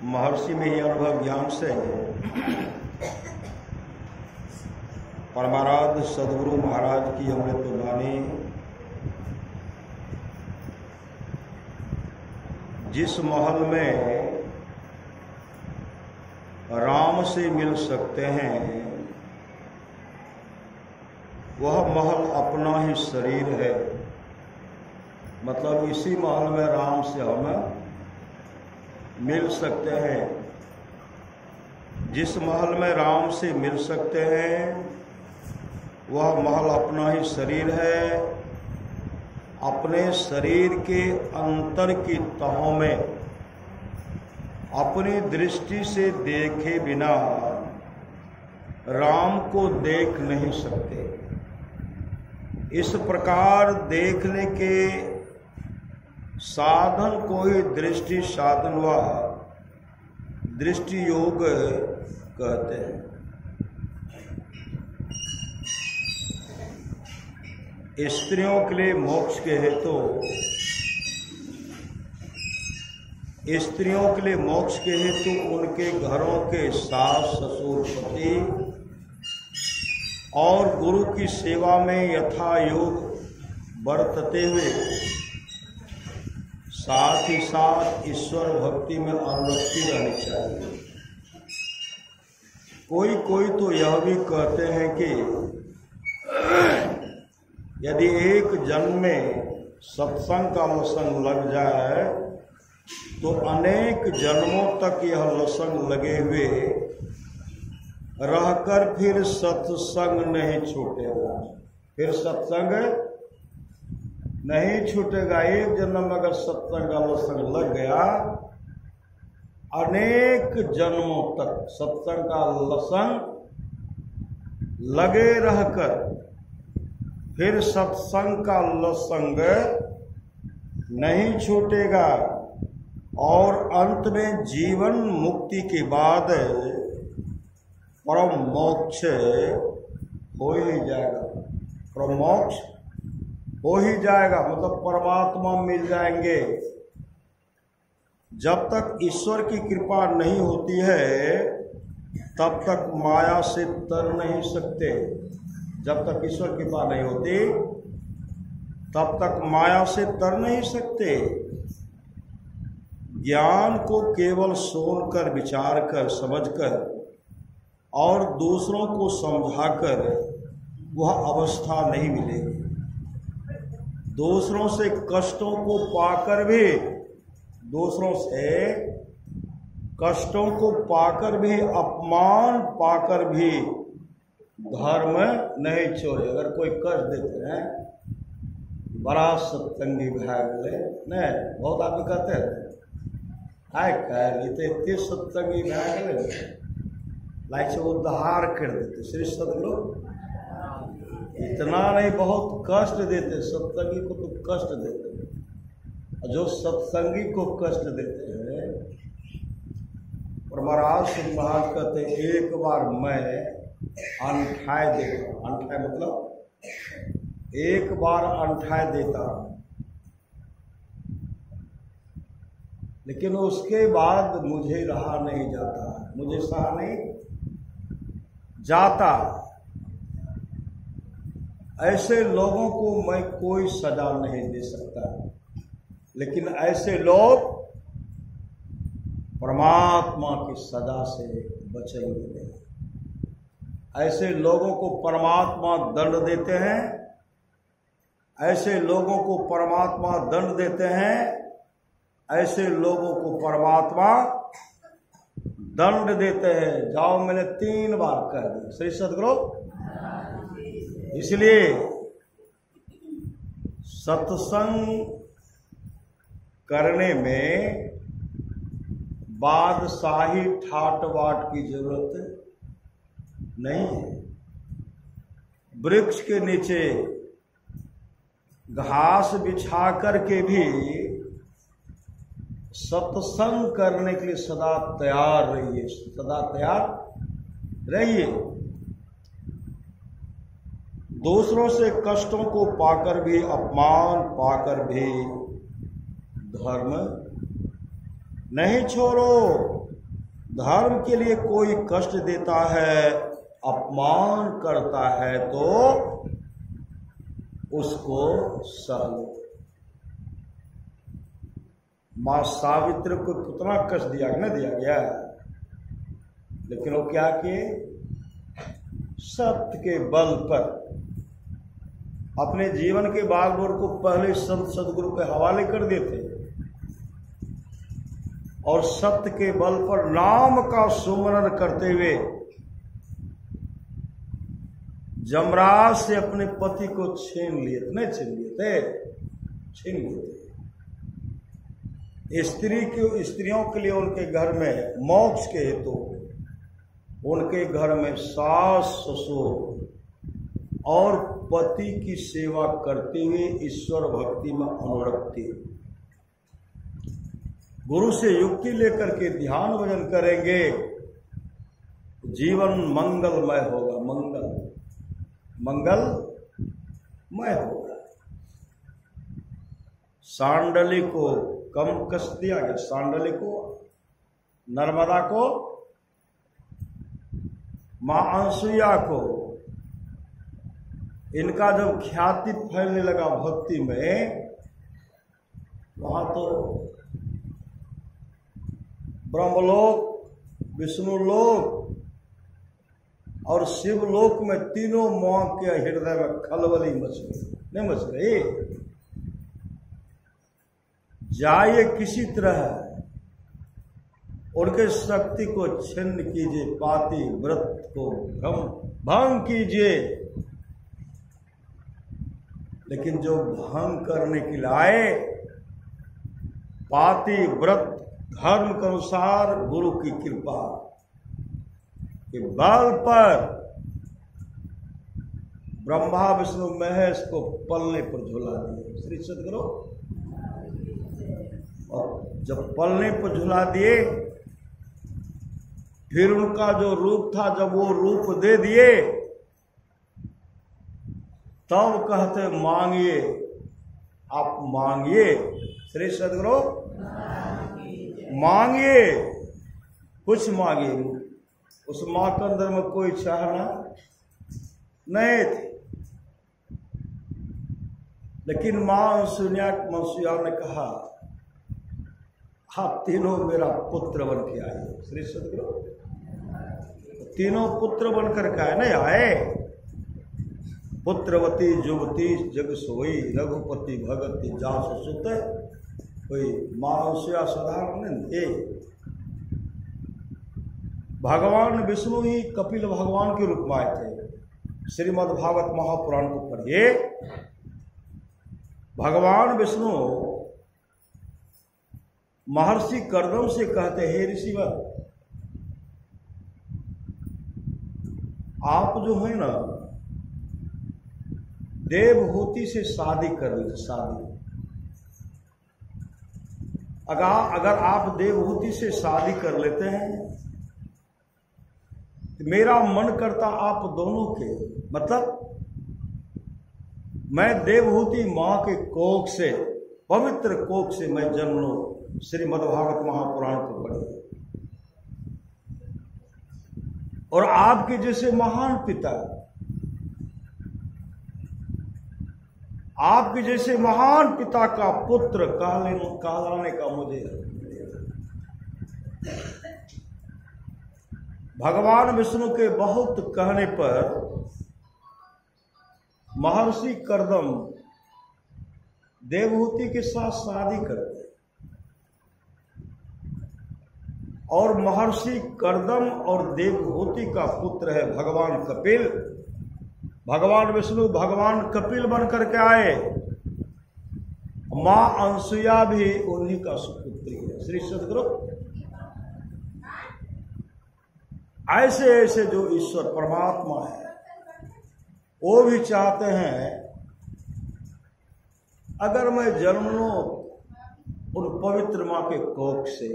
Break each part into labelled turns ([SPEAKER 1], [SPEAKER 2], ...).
[SPEAKER 1] महर्षि में ही अनुभव ज्ञान से परमाराध्य सदगुरु महाराज की अमृत वाणी जिस महल में राम से मिल सकते हैं वह महल अपना ही शरीर है। मतलब इसी महल में राम से हम मिल सकते हैं। जिस महल में राम से मिल सकते हैं वह महल अपना ही शरीर है। अपने शरीर के अंतर की तहों में अपनी दृष्टि से देखे बिना राम को देख नहीं सकते। इस प्रकार देखने के साधन को ही दृष्टि साधन व दृष्टि योग कहते हैं। स्त्रियों के लिए मोक्ष के हेतु उनके घरों के सास ससुर पति और गुरु की सेवा में यथा योग बरतते हुए साथ ही साथ ईश्वर भक्ति में अनुरक्ति रहनी चाहिए। कोई तो यह भी कहते हैं कि यदि एक जन्म में सत्संग का लसंग लग जाए तो अनेक जन्मों तक यह लसंग लगे हुए रहकर फिर सत्संग नहीं छूटेगा। फिर सत्संग नहीं छूटेगा। एक जन्म में अगर सत्संग का लसंग लग गया अनेक जन्मों तक सत्संग का लसंग लगे रहकर फिर सत्संग का लसंग नहीं छूटेगा और अंत में जीवन मुक्ति के बाद परम मोक्ष हो ही जाएगा। परम मोक्ष हो ही जाएगा मतलब परमात्मा मिल जाएंगे। जब तक ईश्वर की कृपा नहीं होती है तब तक माया से तर नहीं सकते। जब तक ईश्वर की कृपा नहीं होती तब तक माया से तर नहीं सकते। ज्ञान को केवल सुनकर विचार कर समझकर और दूसरों को समझाकर वह अवस्था नहीं मिलेगी। दूसरों से कष्टों को पाकर भी अपमान पाकर भी धर्म नहीं छोड़े। अगर कोई कष्ट देते हैं बड़ा सत्संगी भागले नहीं बहुत आदमी कहते हैं आय कह इतने सत्संगी भागले लाइक से उद्धार कर देते। श्री सदगुरु इतना नहीं बहुत कष्ट देते। सत्संगी को तो कष्ट देते हैं और जो सत्संगी को कष्ट देते हैं और महाराज महाराज कहते हैं एक बार मैं अंठाए देखा। अंठाए मतलब एक बार अंठाए देता लेकिन उसके बाद मुझे रहा नहीं जाता, मुझे सहा नहीं जाता। ऐसे लोगों को मैं कोई सजा नहीं दे सकता लेकिन ऐसे लोग परमात्मा की सजा से बचेंगे। ऐसे लोगों को परमात्मा दंड देते हैं। ऐसे लोगों को परमात्मा दंड देते हैं। ऐसे लोगों को परमात्मा दंड देते हैं। जाओ मैंने 3 बार कह दिया श्री सदगुरु। इसलिए सत्संग करने में बादशाही ठाट बाट की जरूरत नहीं है। वृक्ष के नीचे घास बिछा करके भी सत्संग करने के लिए सदा तैयार रहिए, सदा तैयार रहिए। दूसरों से कष्टों को पाकर भी अपमान पाकर भी धर्म नहीं छोड़ो। धर्म के लिए कोई कष्ट देता है, अपमान करता है तो उसको सह लो। मां सावित्री को कितना कष्ट दिया न दिया गया, लेकिन वो क्या किए, सत्य के बल पर अपने जीवन के बागडोर को पहले संत सदगुरु के हवाले कर देते और सत्य के बल पर नाम का सुमरन करते हुए जमराज से अपने पति को छीन लिए थे, नहीं छीन लिए थे, छीन लिए थे। स्त्रियों के लिए उनके घर में मोक्ष के हेतु उनके घर में सास ससुर और पति की सेवा करते हुए ईश्वर भक्ति में अनुरक्त थे। गुरु से युक्ति लेकर के ध्यान भजन करेंगे, जीवन मंगलमय होगा, मंगलमय होगा। सांडली को कम कष्ट दिया गया, सांडली को, नर्मदा को, मां अनसुईया को। इनका जब ख्याति फैलने लगा भक्ति में, वहां तो ब्रह्मलोक, विष्णुलोक और शिवलोक में तीनों मां के हृदय में खलबली मच गई, नहीं मच रही। जाइए किसी तरह उनके शक्ति को छिन्न कीजिए, पाति व्रत को भंग कीजिए। लेकिन जो भंग करने के लिए आए, पाति व्रत धर्म के अनुसार गुरु की कृपा के बल पर ब्रह्मा विष्णु महेश को पलने पर झुला दिए श्री सदगुरु। और जब पलने पर झुला दिए, फिर उनका जो रूप था, जब वो रूप दे दिए, तब कहते मांगिए, आप मांगिए श्री सदगुरु, मांगिए, कुछ मांगिए। उस मां के अंदर में कोई चाहना नहीं थी, लेकिन मां अनसुईया ने कहा, आप तीनों मेरा पुत्र बन के आए श्री सदगुरु। तीनों पुत्र बनकर के आए, नहीं आए। पुत्रवती जुवती जग सोई, रघुपति भगति जासु सुत। कोई मां अनसुईया साधारण नहीं थे। भगवान विष्णु ही कपिल भगवान के रूप में आए थे। श्रीमद् भागवत महापुराण को पढ़िए। भगवान विष्णु महर्षि कर्दम से कहते, हे ऋषिवर, आप जो है ना, देवहूति से शादी कर लीजिए, शादी। अगर आप देवहूति से शादी कर लेते हैं तो मेरा मन करता आप दोनों के, मतलब मैं देवहूति मां के कोख से, पवित्र कोख से मैं जन्म लूं। श्रीमद्भागवत महापुराण को पढ़िए। और आपके जैसे महान पिता, आपके जैसे महान पिता का पुत्र कहलाने का मुझे भगवान विष्णु के बहुत कहने पर महर्षि कर्दम देवहूति के साथ शादी करते और महर्षि कर्दम और देवहूति का पुत्र है भगवान कपिल। भगवान विष्णु भगवान कपिल बन करके आए। मां अनसुईया भी उन्हीं का सुपुत्री है श्री सदगुरु। ऐसे ऐसे जो ईश्वर परमात्मा है, वो भी चाहते हैं अगर मैं जन्म लूं उन पवित्र मां के कोख से,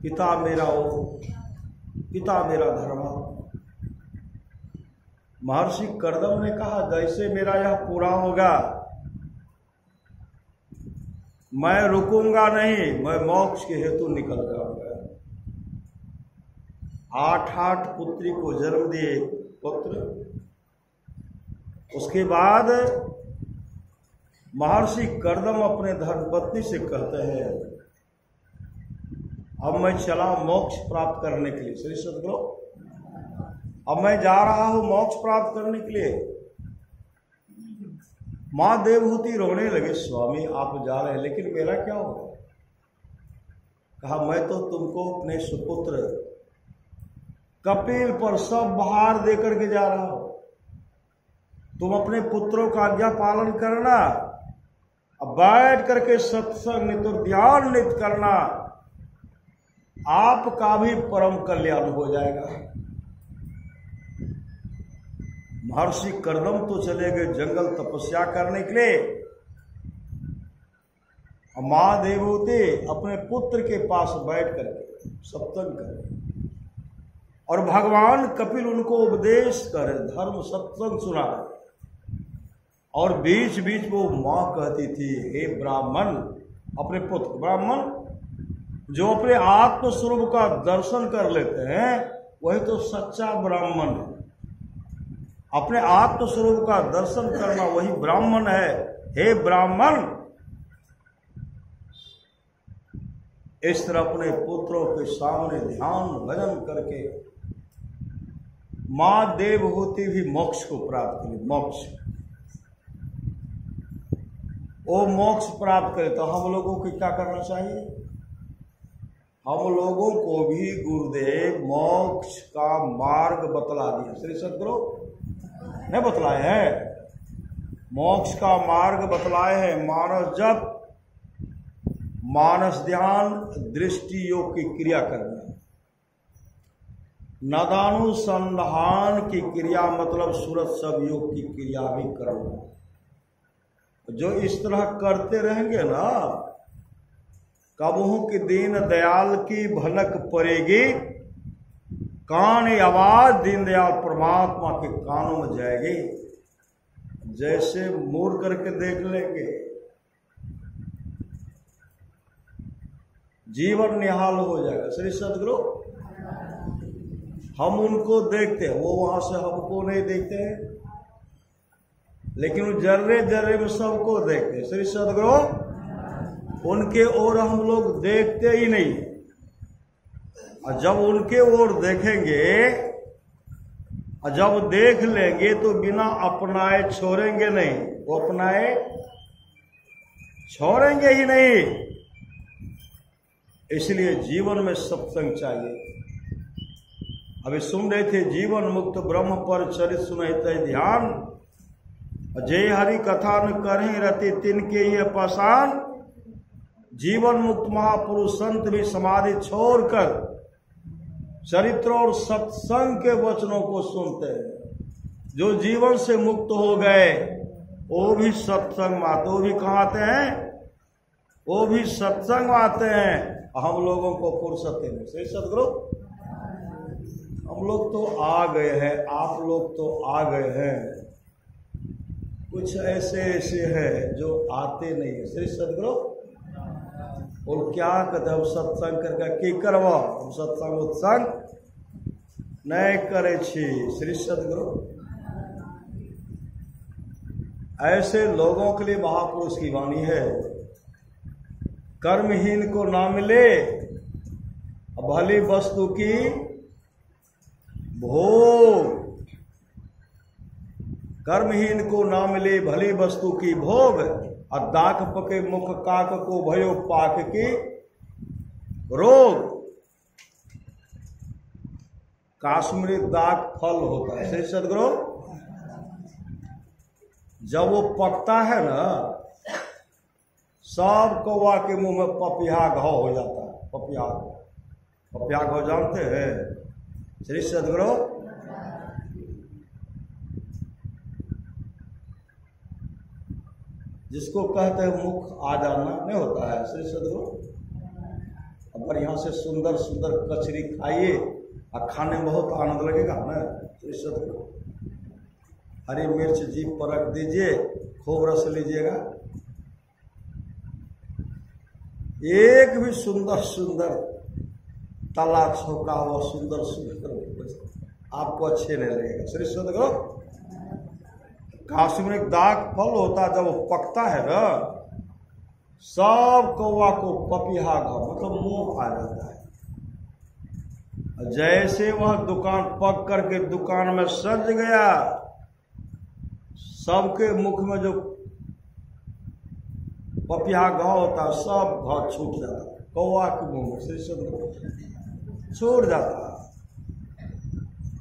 [SPEAKER 1] पिता मेरा धर्मात्मा। महर्षि कर्दम ने कहा, जैसे मेरा यह पूरा होगा मैं रुकूंगा नहीं, मैं मोक्ष के हेतु निकल जाऊंगा। 8 पुत्री को जन्म दिए पुत्र। उसके बाद महर्षि कर्दम अपने धर्मपत्नी से कहते हैं, अब मैं चला मोक्ष प्राप्त करने के लिए। श्री सद्गुरु, अब मैं जा रहा हूं मोक्ष प्राप्त करने के लिए। मां देवहूति रोने लगे, स्वामी आप जा रहे हैं, लेकिन मेरा क्या होगा? कहा, मैं तो तुमको अपने सुपुत्र कपिल पर सब भार देकर के जा रहा हूं। तुम अपने पुत्रों का आज्ञा पालन करना, अब बैठ करके सत्संग नित्य ध्यान नित्य करना, आपका भी परम कल्याण हो जाएगा। महर्षि कर्दम तो चले गए जंगल तपस्या करने के लिए। मां देवहूति अपने पुत्र के पास बैठ करके सत्संग करे और भगवान कपिल उनको उपदेश करे, धर्म सत्संग सुना। और बीच बीच वो मां कहती थी, हे ब्राह्मण, अपने पुत्र ब्राह्मण जो अपने आत्म स्वरूप का दर्शन कर लेते हैं वही तो सच्चा ब्राह्मण है। अपने आत्म स्वरूप का दर्शन करना वही ब्राह्मण है। हे ब्राह्मण, इस तरह अपने पुत्रों के सामने ध्यान भजन करके मां देवहूति भी मोक्ष को प्राप्त करी। मोक्ष, वो मोक्ष प्राप्त करे तो हम लोगों को क्या करना चाहिए? हम लोगों को भी गुरुदेव मोक्ष का मार्ग बतला दिया। श्री सद्गुरु ने बतलाए हैं, मोक्ष का मार्ग बतलाए हैं। मानस जप, मानस ध्यान, दृष्टि योग की क्रिया करना, नदानुसंधान की क्रिया मतलब सूरत सब योग की क्रिया भी करना। जो इस तरह करते रहेंगे ना, कबहू के दीन दयाल की भनक पड़ेगी, कान आवाज दीन दयाल परमात्मा के कानों में जाएगी। जैसे मुड़ करके देख लेंगे, जीवन निहाल हो जाएगा। श्री सद्गुरु, हम उनको देखते हैं, वो वहां से हमको नहीं देखते हैं, लेकिन वो जर्रे जर्रे में सबको देखते हैं। श्री सद्गुरु, उनके ओर हम लोग देखते ही नहीं। और जब उनके ओर देखेंगे और जब देख लेंगे तो बिना अपनाए छोड़ेंगे नहीं, वो अपनाए छोड़ेंगे ही नहीं। इसलिए जीवन में सत्संग चाहिए। अभी सुन रहे थे, जीवन मुक्त ब्रह्म पर चरित सुनते ध्यान, जय हरि कथा न करें रति तिनके ये पाषाण। जीवन मुक्त महापुरुष संत भी समाधि छोड़कर चरित्र और सत्संग के वचनों को सुनते हैं। जो जीवन से मुक्त हो गए वो भी सत्संग में आते, वो भी कहाँ आते हैं? वो भी सत्संग में आते हैं। हम लोगों को फुर्सत नहीं। सही सद्गुरु, हम लोग तो आ गए हैं, आप लोग तो आ गए हैं, कुछ ऐसे ऐसे हैं जो आते नहीं है। श्री सद्गुरु, और क्या कहते हम सत्संग करके की करवा, हम सत्संग उत्संग नहीं करे छी। श्री सद्गुरु, ऐसे लोगों के लिए महापुरुष की वाणी है, कर्महीन को ना मिले भली वस्तु की भोग, कर्महीन को ना मिले भली वस्तु की भोग, और दाख पके मुख काक को भयो पाक की रोग। काश्मीरी दाग फल होता है। श्री सद्गुरु, जब वो पकता है ना, सब कौवा के मुंह में पपिया घाव हो जाता है। पपिया घाव जानते हैं? श्री सद्गुरु, जिसको कहते हैं मुख आ जाना नहीं होता है। श्री सद्गुरु, अगर यहाँ से सुंदर सुंदर कचरी खाइए और खाने में बहुत आनंद लगेगा ना। श्री सद्गुरु, हरी मिर्च जीभ पर रख दीजिए, खूब रस लीजिएगा, एक भी सुंदर सुंदर तला छोका हुआ सुंदर सुंदर आपको अच्छे नहीं लगेगा। श्री सदगुरु काशी में एक दाग फल होता है, जब वो पकता है ना, सब कौवा को पपीहा घाव मतलब मुंह आ जाता है। जैसे वह दुकान पक करके दुकान में सज गया, सबके मुख में जो पपीहा घाव होता है सब घाव छूट जाता है, कौवा के मुंह में श्री सदगुरु छूट जाता है।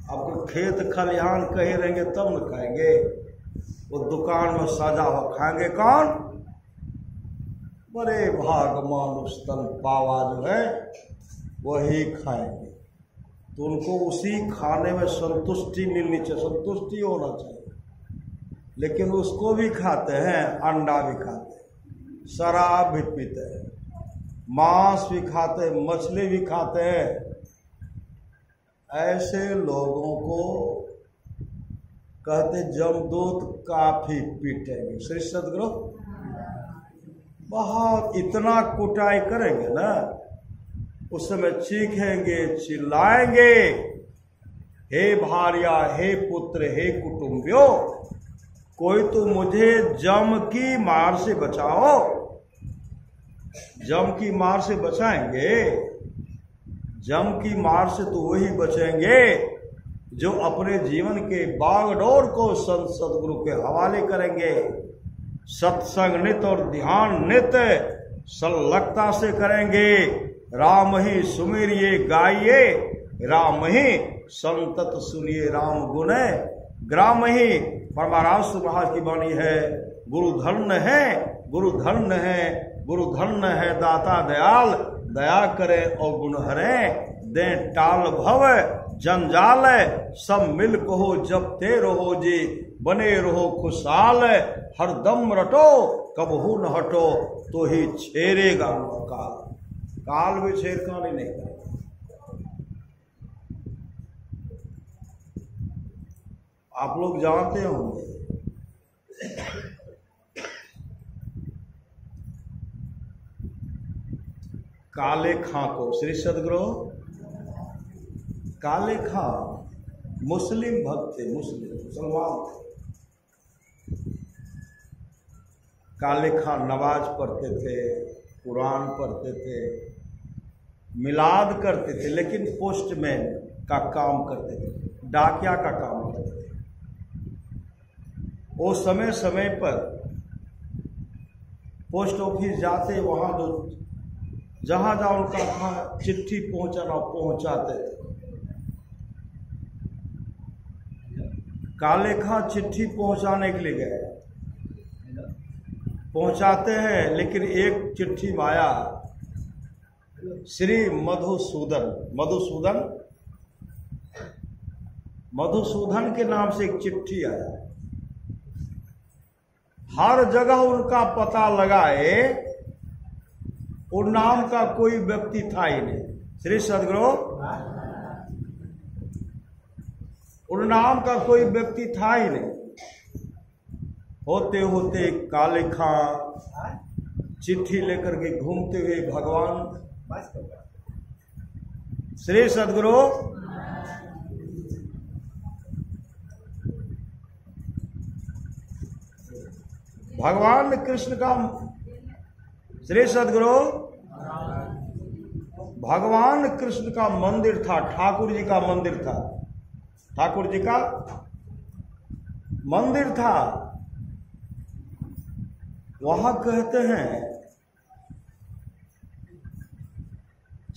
[SPEAKER 1] आपको खेत खलिहान कहे रहेंगे तब न खाएंगे, वो दुकान में सजा हुआ खाएंगे कौन? बड़े भाग मानुष तन पावा जो है वही खाएंगे। तो उनको उसी खाने में संतुष्टि मिलनी चाहिए, संतुष्टि होना चाहिए। लेकिन उसको भी खाते हैं, अंडा भी खाते हैं, शराब भी पीते हैं, मांस भी खाते हैं, मछली भी खाते हैं। ऐसे लोगों को कहते जमदूत काफी पीटेंगे। श्री सदगुरु बहुत इतना कुटाई करेंगे ना, उस समय चीखेंगे, चिल्लाएंगे, हे भार्या, हे पुत्र, हे कुटुंबियों, कोई तो मुझे जम की मार से बचाओ। जम की मार से बचाएंगे, जम की मार से तो वही बचेंगे जो अपने जीवन के बागडोर को संत सदगुरु के हवाले करेंगे। सत्संग नित और ध्यान नित संलग्नता से करेंगे। राम ही सुमिरिये गाइये, राम ही संतत सुनिए राम गुण ग्राम ही। परमारास महाराज की वाणी है, गुरु धन्य है, गुरु धन्य है, गुरु धन्य है दाता दयाल, दया करे और गुण हरे, दे टाल भव जंजाल, सब मिल कहो जब ते रहो जी, बने रहो खुशहाल, हर दम रटो कबहू न हटो, तो ही छेरेगा काल। काल भी छेड़खानी नहीं करेगा। आप लोग जानते होंगे काले खां को, श्री सदगुरु काले खां मुस्लिम भक्त थे, मुसलमान थे। काले खां नमाज पढ़ते थे, कुरान पढ़ते थे, मिलाद करते थे, लेकिन पोस्टमैन का काम करते थे, डाकिया का काम करते थे। वो समय समय पर पोस्ट ऑफिस जाते, वहां जो जहां जहां उनका था चिट्ठी पहुंचाना पहुंचाते थे। काले खां चिट्ठी पहुंचाने के लिए गए, पहुंचाते हैं, लेकिन एक चिट्ठी में आया श्री मधुसूदन, मधुसूदन मधुसूदन के नाम से एक चिट्ठी आया। हर जगह उनका पता लगाए, उन नाम का कोई व्यक्ति था ही नहीं। श्री सदगुरु उन नाम का कोई व्यक्ति था ही नहीं। होते होते काले खां चिट्ठी लेकर के घूमते हुए भगवान श्री सदगुरु भगवान कृष्ण का, श्री सदगुरु भगवान कृष्ण का मंदिर था, ठाकुर जी का मंदिर था, ठाकुर जी का मंदिर था। वहां कहते हैं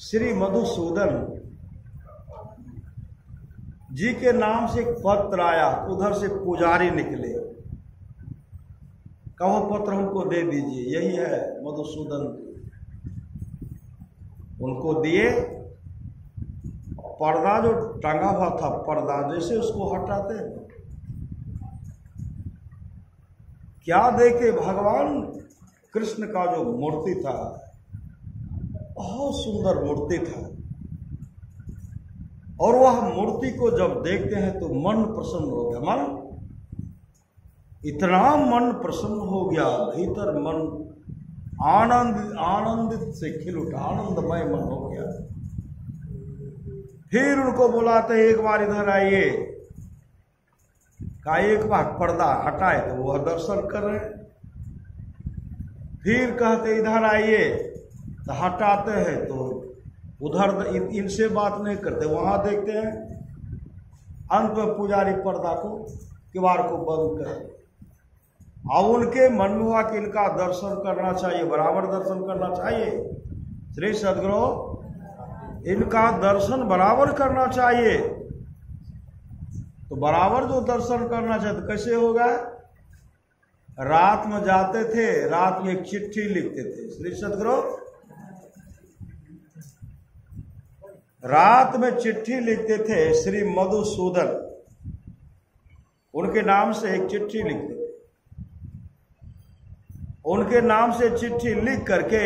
[SPEAKER 1] श्री मधुसूदन जी के नाम से एक पत्र आया, उधर से पुजारी निकले, कहो पत्र हमको दे दीजिए, यही है मधुसूदन। उनको दिए, पर्दा जो टंगा हुआ था, पर्दा जैसे उसको हटाते हैं, क्या देखे भगवान कृष्ण का जो मूर्ति था, बहुत सुंदर मूर्ति था। और वह मूर्ति को जब देखते हैं तो मन प्रसन्न हो गया, मन इतना मन प्रसन्न हो गया, भीतर मन आनंदित से खिल उठा, आनंदमय मन हो गया। फिर उनको बुलाते एक बार इधर आइए, का एक बार पर्दा हटाए तो वह दर्शन कर रहे। फिर कहते इधर आइए तो हटाते हैं तो उधर इनसे बात नहीं करते, वहां देखते हैं। अंत में पुजारी पर्दा को किवाड़ को बंद कर, अब उनके मन में हुआ कि इनका दर्शन करना चाहिए, बराबर दर्शन करना चाहिए। श्री सद्गुरु इनका दर्शन बराबर करना चाहिए। तो बराबर जो दर्शन करना चाहिए तो कैसे होगा? रात में जाते थे, रात में एक चिट्ठी लिखते थे। श्री सद्गुरु रात में चिट्ठी लिखते थे, श्री मधुसूदन उनके नाम से एक चिट्ठी लिखते थे। उनके नाम से चिट्ठी लिख करके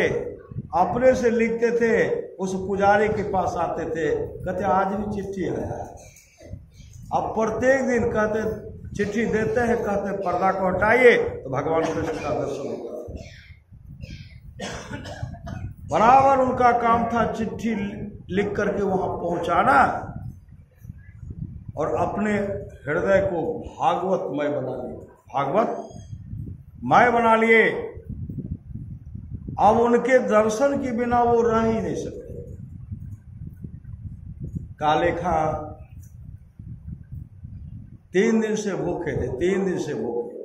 [SPEAKER 1] अपने से लिखते थे, उस पुजारी के पास आते थे, कहते आज भी चिट्ठी आया है। अब प्रत्येक दिन कहते चिट्ठी देते हैं, कहते पर्दा को हटाइए तो भगवान कृष्ण का दर्शन होगा। बराबर उनका काम था चिट्ठी लिख करके वहां पहुंचाना और अपने हृदय को भागवतमय बना लिए, भागवतमय बना लिए। अब उनके दर्शन के बिना वो रह ही नहीं सकते। काले खां 3 दिन से भूखे थे, 3 दिन से भूखे।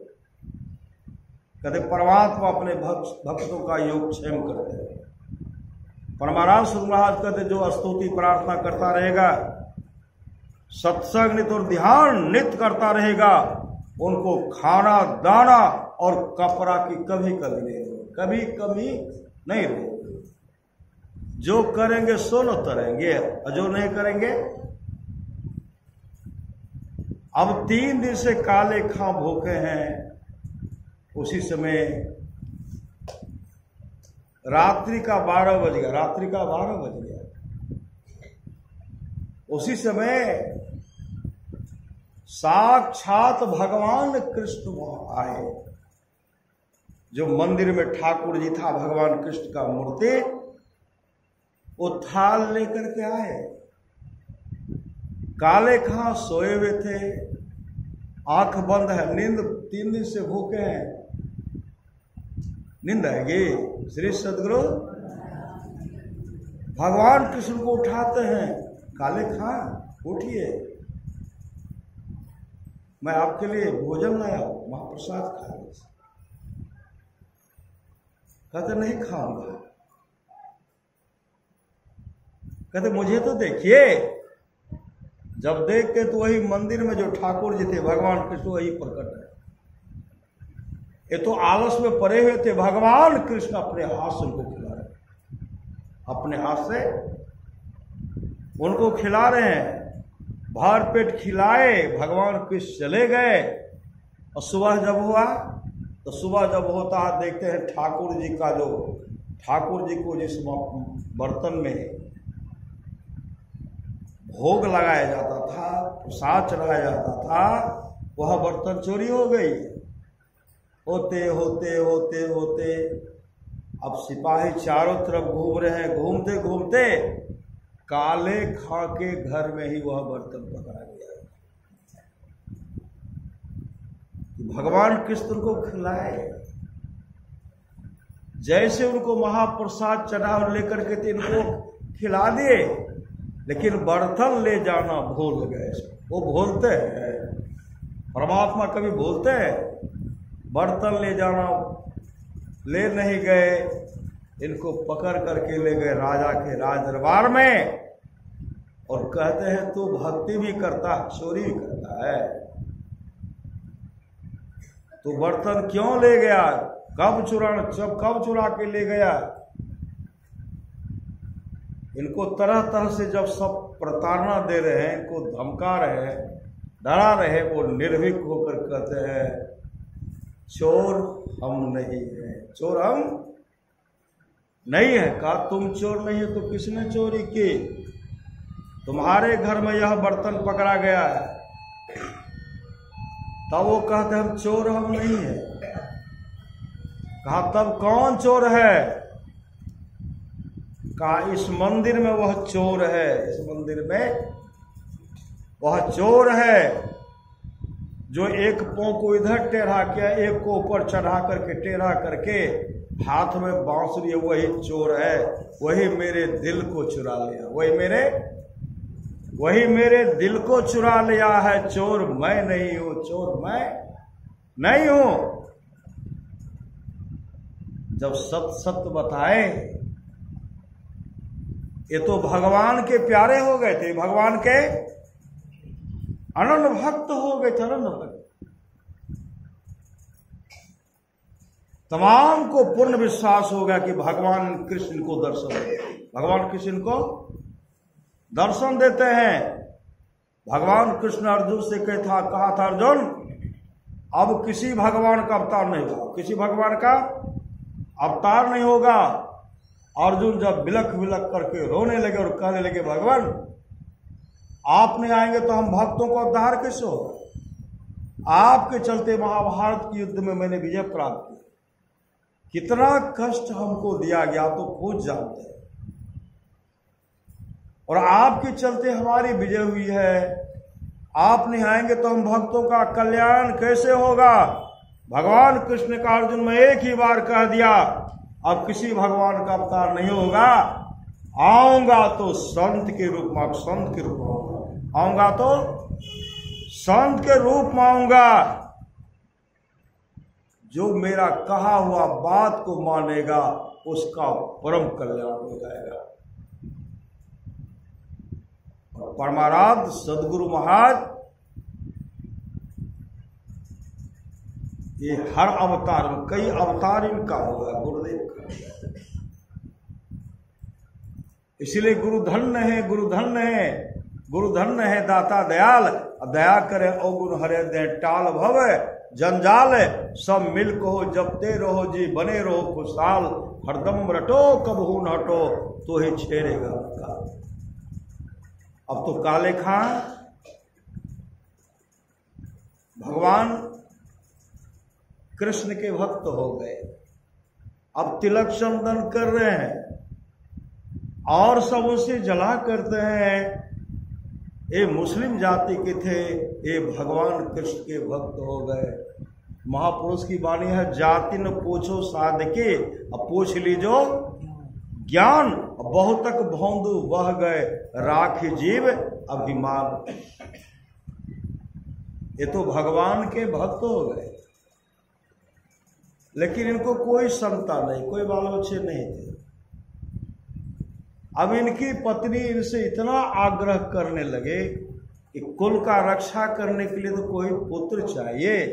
[SPEAKER 1] कहते परमात्मा अपने भक्तों का योगक्षेम करते हैं। परमाराम महाराज कहते जो स्तुति प्रार्थना करता रहेगा, सत्संग नित्य और ध्यान नित्य करता रहेगा, उनको खाना दाना और कपड़ा की कभी कभी नहीं रहेगी, कभी कभी नहीं रहेगी। जो करेंगे सो न तरेंगे और जो नहीं करेंगे। अब 3 दिन से काले खां भूखे हैं। उसी समय रात्रि का 12 बज गया, रात्रि का 12 बज गया। उसी समय साक्षात भगवान कृष्ण वहां आए। जो मंदिर में ठाकुर जी था, भगवान कृष्ण का मूर्ति, वो थाल लेकर के आए। काले खां सोए हुए थे, आंख बंद है, नींद 3 दिन से भूखे हैं, नींद आएगी। श्री सद्गुरु भगवान कृष्ण को उठाते हैं, काले खां उठिए, मैं आपके लिए भोजन लाया हूं, महाप्रसाद खा लीजिए। कहते नहीं खाऊंगा। कहते मुझे तो देखिए। जब देखते तो वही मंदिर में जो ठाकुर जी थे, भगवान कृष्ण वही प्रकट है। ये तो आलस में पड़े हुए थे, भगवान कृष्ण अपने हाथ से उनको खिला रहे, अपने हाथ से उनको खिला रहे हैं। भर पेट खिलाए, भगवान कृष्ण चले गए। और सुबह जब हुआ तो सुबह जब होता है देखते हैं ठाकुर जी का जो, ठाकुर जी को जिस बर्तन में भोग लगाया जाता था, प्रसाद चढ़ाया जाता था, वह बर्तन चोरी हो गई। होते होते होते होते अब सिपाही चारों तरफ घूम रहे हैं, घूमते घूमते काले खां के घर में ही वह बर्तन पकड़ा गया। भगवान कृष्ण को खिलाए, जैसे उनको महाप्रसाद चढ़ा और लेकर के थे, इनको खिला दिए, लेकिन बर्तन ले जाना भूल गए। वो भूलते हैं, परमात्मा कभी भूलते हैं? बर्तन ले जाना ले नहीं गए, इनको पकड़ करके ले गए राजा के राज दरबार में और कहते हैं तू भक्ति भी करता है, चोरी भी करता है, तू बर्तन क्यों ले गया, कब चुरा के ले गया। इनको तरह तरह से जब सब प्रताड़ना दे रहे हैं, इनको धमका रहे हैं, डरा रहे हैं, वो निर्भीक होकर कहते हैं चोर हम नहीं है, चोर हम नहीं है। कहा तुम चोर नहीं है तो किसने चोरी की? तुम्हारे घर में यह बर्तन पकड़ा गया है। तब वो कहते हम चोर हम नहीं है। कहा तब कौन चोर है? कहा इस मंदिर में वह चोर है, इस मंदिर में वह चोर है जो एक पांव को इधर टेढ़ा किया, एक को ऊपर चढ़ा करके टेढ़ा करके हाथ में बांसुरी है, वही चोर है। वही मेरे दिल को चुरा लिया, वही मेरे दिल को चुरा लिया है। चोर मैं नहीं हूं, चोर मैं नहीं हूं। जब सत्य बताए, ये तो भगवान के प्यारे हो गए थे, भगवान के अनन्य भक्त हो गए थे, अनन्य भक्त। तमाम को पूर्ण विश्वास हो गया कि भगवान कृष्ण को दर्शन देते, भगवान कृष्ण को दर्शन देते हैं। भगवान कृष्ण अर्जुन से कहा था अर्जुन अब किसी भगवान का अवतार नहीं होगा, किसी भगवान का अवतार नहीं होगा। अर्जुन जब बिलख बिलख करके रोने लगे और कहने लगे भगवान आप नहीं आएंगे तो हम भक्तों का उद्धार कैसे होगा? आपके चलते महाभारत के युद्ध में मैंने विजय प्राप्त की, कितना कष्ट हमको दिया गया तो खुद जानते हैं, और आपके चलते हमारी विजय हुई है। आप नहीं आएंगे तो हम भक्तों का कल्याण कैसे होगा? भगवान कृष्ण का अर्जुन में एक ही बार कह दिया अब किसी भगवान का अवतार नहीं होगा, आऊंगा तो संत के रूप में, संत के रूप में आऊंगा, तो संत के रूप में आऊंगा। जो मेरा कहा हुआ बात को मानेगा उसका परम कल्याण हो जाएगा। परमाराध्य सदगुरु महाराज ये हर अवतार में, कई अवतार इनका हुआ गुरुदेव का, इसलिए गुरु धन्य है, गुरु धन्य है, गुरु धन्य है दाता दयाल, दया करे अवगुण हरे दे टाल भव जंजाल, सब मिल कहो जपते रहो जी बने रहो खुशहाल, हरदम रटो कबहू न हटो तो ही छेड़ेगा काल। अब तो काले खां भगवान कृष्ण के भक्त हो गए, अब तिलक चंदन कर रहे हैं और सब उसे जला करते हैं। ये मुस्लिम जाति के थे, ये भगवान कृष्ण के भक्त हो गए। महापुरुष की वाणी है जाति न पूछो साधके, अब पूछ लीजो ज्ञान, बहुतक भौंदू बह गए राख जीव अभिमान। ये तो भगवान के भक्त हो गए, लेकिन इनको कोई क्षमता नहीं, कोई बाल बच्चे नहीं थे। अब इनकी पत्नी इनसे इतना आग्रह करने लगे कि कुल का रक्षा करने के लिए तो कोई पुत्र चाहिए,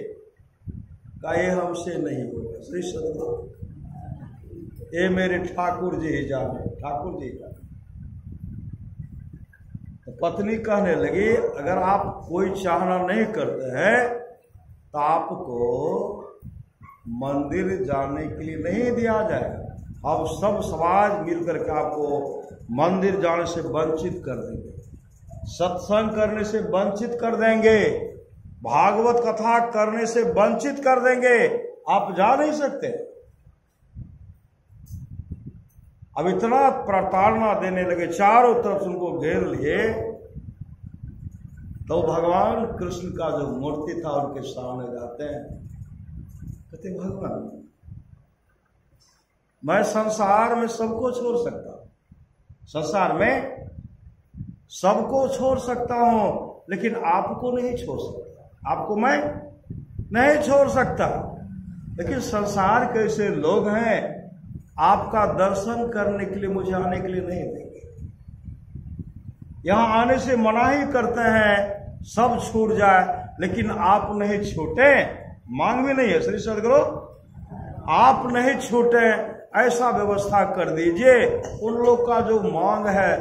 [SPEAKER 1] का ये हमसे नहीं होगा। श्री सदगुरु ये मेरे ठाकुर जी ही जाने, ठाकुर जी जाने। तो पत्नी कहने लगी अगर आप कोई चाहना नहीं करते हैं तो आपको मंदिर जाने के लिए नहीं दिया जाएगा। अब सब समाज मिलकर के आपको मंदिर जाने से वंचित कर देंगे, सत्संग करने से वंचित कर देंगे, भागवत कथा करने से वंचित कर देंगे, आप जा नहीं सकते। अब इतना प्रताड़ना देने लगे, चारों तरफ उनको घेर लिए। तो भगवान कृष्ण का जो मूर्ति था उनके सामने जाते हैं, कहते भगवान मैं संसार में सबको छोड़ सकता हूं, संसार में सबको छोड़ सकता हूं, लेकिन आपको नहीं छोड़ सकता, आपको मैं नहीं छोड़ सकता। लेकिन संसार के ऐसे लोग हैं आपका दर्शन करने के लिए मुझे आने के लिए नहीं देंगे, यहां आने से मना ही करते हैं, सब छूट जाए, लेकिन आप नहीं छूटे, मांग भी नहीं है। श्री सदगुरु आप नहीं छूटे, ऐसा व्यवस्था कर दीजिए, उन लोग का जो मांग है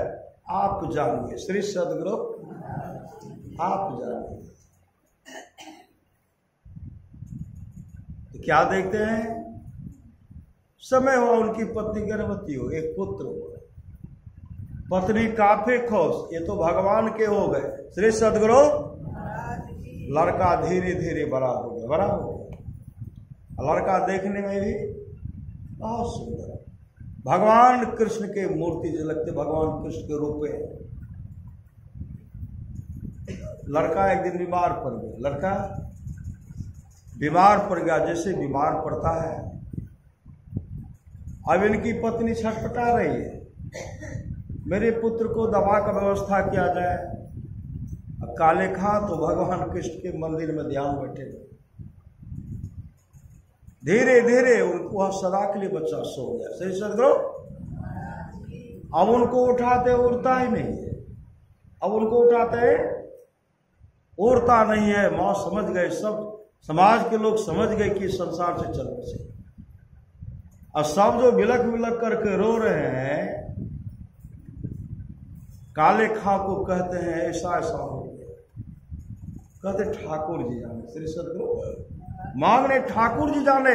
[SPEAKER 1] आप जानिए। श्री सदगुरु आप जानिए। तो क्या देखते हैं, समय हुआ उनकी पत्नी गर्भवती हो, एक पुत्र हो, पत्नी काफी खुश, ये तो भगवान के हो गए। श्री सदगुरु लड़का धीरे धीरे बड़ा हो गया, बड़ा हो गया। लड़का देखने में भी बहुत सुंदर। भगवान कृष्ण के मूर्ति झलकते, भगवान कृष्ण के रूप में। लड़का एक दिन बीमार पड़ गया, लड़का बीमार पड़ गया, जैसे बीमार पड़ता है। अब इनकी पत्नी छटपटा रही है, मेरे पुत्र को दवा का व्यवस्था किया जाए। अब काले खां तो भगवान कृष्ण के मंदिर में ध्यान बैठे। धीरे धीरे उनको सदा के लिए बच्चा सो गया। सही सदगुरु। अब उनको उठाते उड़ता ही नहीं है, अब उनको उठाते उड़ता नहीं है। माँ समझ गए, सब समाज के लोग समझ गए कि संसार से चल बसे। और सब जो बिलक बिलक करके रो रहे हैं, काले खां को कहते हैं ऐसा ऐसा हो गया। कहते ठाकुर जी जाने। श्री सदगुरु मांगने ठाकुर जी जाने।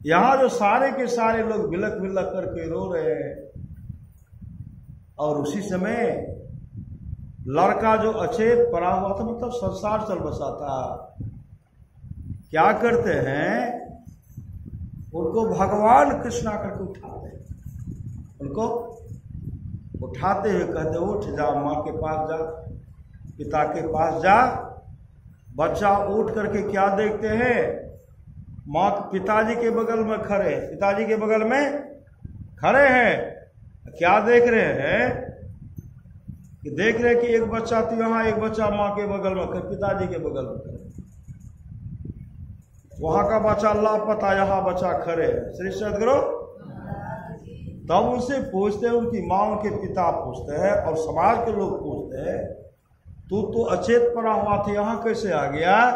[SPEAKER 1] यहां जो सारे के सारे लोग बिलक बिलक करके रो रहे हैं, और उसी समय लड़का जो अचेत पड़ा हुआ था, मतलब संसार चल बसा था, क्या करते हैं, उनको भगवान कृष्ण आकर के उठाते हैं। उनको उठाते हुए कहते उठ जा, माँ के पास जा, पिता के पास जा। बच्चा उठ करके क्या देखते हैं, माँ पिताजी के बगल में खड़े, पिताजी के बगल में खड़े हैं। क्या देख रहे हैं कि देख रहे हैं कि एक बच्चा तो यहाँ, एक बच्चा माँ के बगल में, पिताजी के बगल में खड़े। वहां का बच्चा लापता, यहाँ बच्चा खड़े है। श्री सदगुरु। तब उनसे पूछते हैं, उनकी माँ उनके पिता पूछते हैं, और समाज के लोग पूछते हैं, तू तो अचेत पड़ा हुआ था, यहाँ कैसे आ गया?